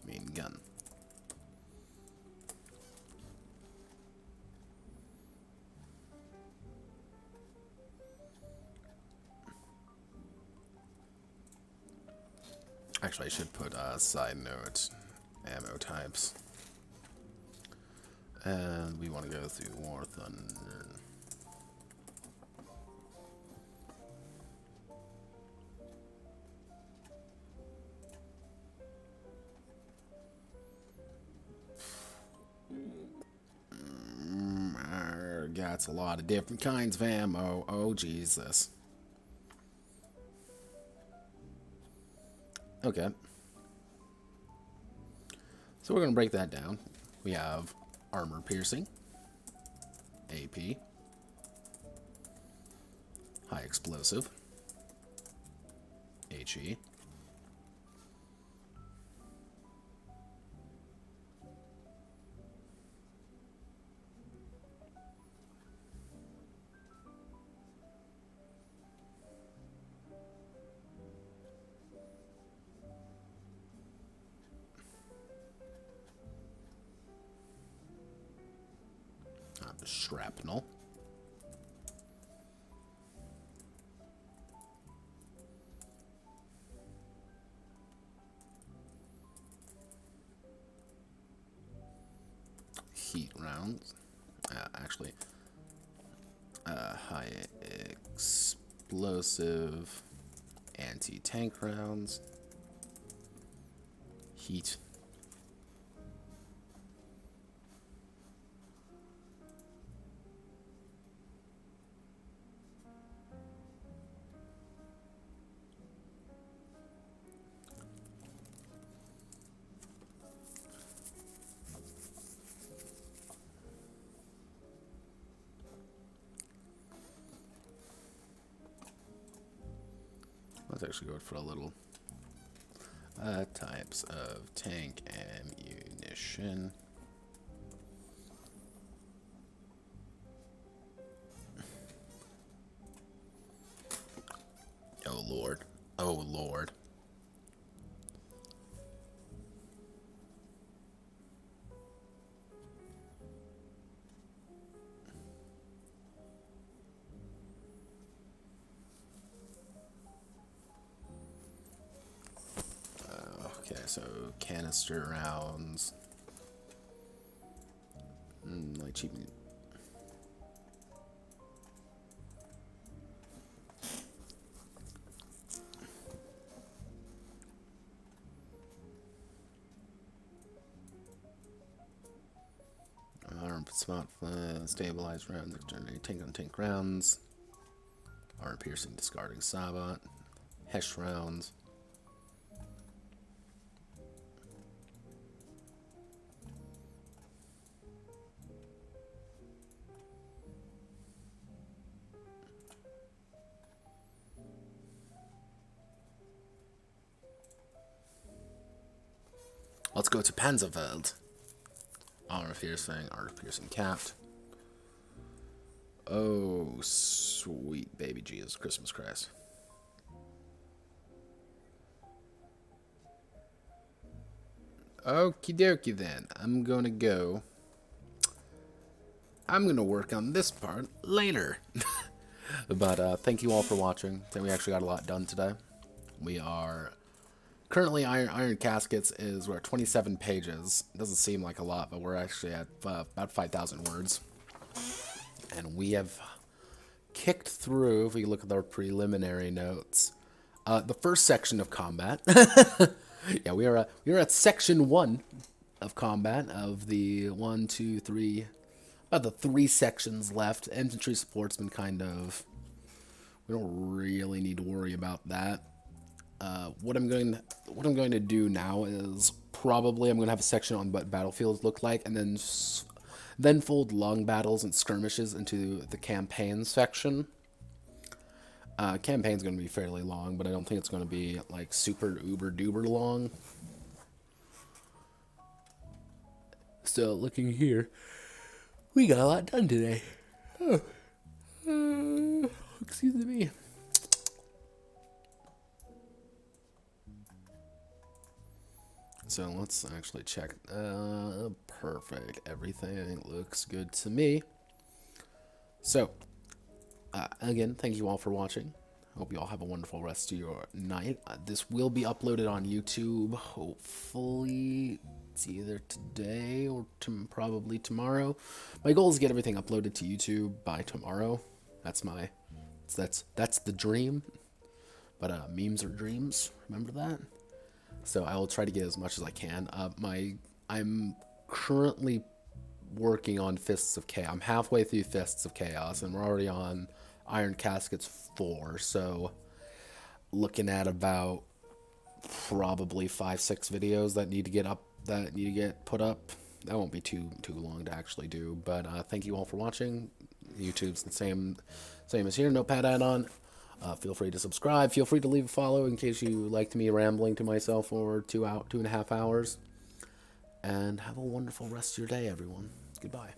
Main gun. Actually, I should put a side note, ammo types. And we want to go through War Thunder. Got a lot of different kinds of ammo. Oh, Jesus. Okay. So we're going to break that down. We have armor piercing, AP, high explosive, HE, shrapnel, heat rounds, Actually, high explosive anti-tank rounds. Heat. Let's actually go for a little types of tank ammunition. Oh Lord. Oh Lord. Okay, so canister rounds. Like cheap. Arm spot stabilized rounds, externally tank on tank rounds. Arm piercing discarding sabot. Hesh rounds. Let's go to Panzerveld. Armor piercing capped. Oh, sweet baby Jesus, Christmas Christ. Okie dokie then. I'm gonna work on this part later. But thank you all for watching. I think we actually got a lot done today. We are currently Iron Caskets we're at 27 pages. It doesn't seem like a lot, but we're actually at about 5,000 words. And we have kicked through, if we look at our preliminary notes, the first section of combat. Yeah, we are at section 1 of combat of the 1, 2, 3, about the 3 sections left. Infantry support's been kind of, we don't really need to worry about that. What I'm going to do now is probably I'm going to have a section on what battlefields look like, and then fold long battles and skirmishes into the campaign section. Campaign's going to be fairly long, but I don't think it's going to be like super uber duper long. So looking here, we got a lot done today. Oh. Excuse me. So let's actually check. Perfect. Everything looks good to me. So, again, thank you all for watching. Hope you all have a wonderful rest of your night. This will be uploaded on YouTube. Hopefully, it's either today or probably tomorrow. My goal is to get everything uploaded to YouTube by tomorrow. That's the dream. But memes are dreams. Remember that. So I will try to get as much as I can. I'm currently working on Fists of Chaos. I'm halfway through Fists of Chaos, and we're already on Iron Caskets 4. So looking at about probably 5-6 videos that need to get put up. That won't be too long to actually do. But thank you all for watching. YouTube's the same as here. Notepad add-on. Feel free to subscribe. Feel free to leave a follow in case you liked me rambling to myself for 2.5 hours. And have a wonderful rest of your day, everyone. Goodbye.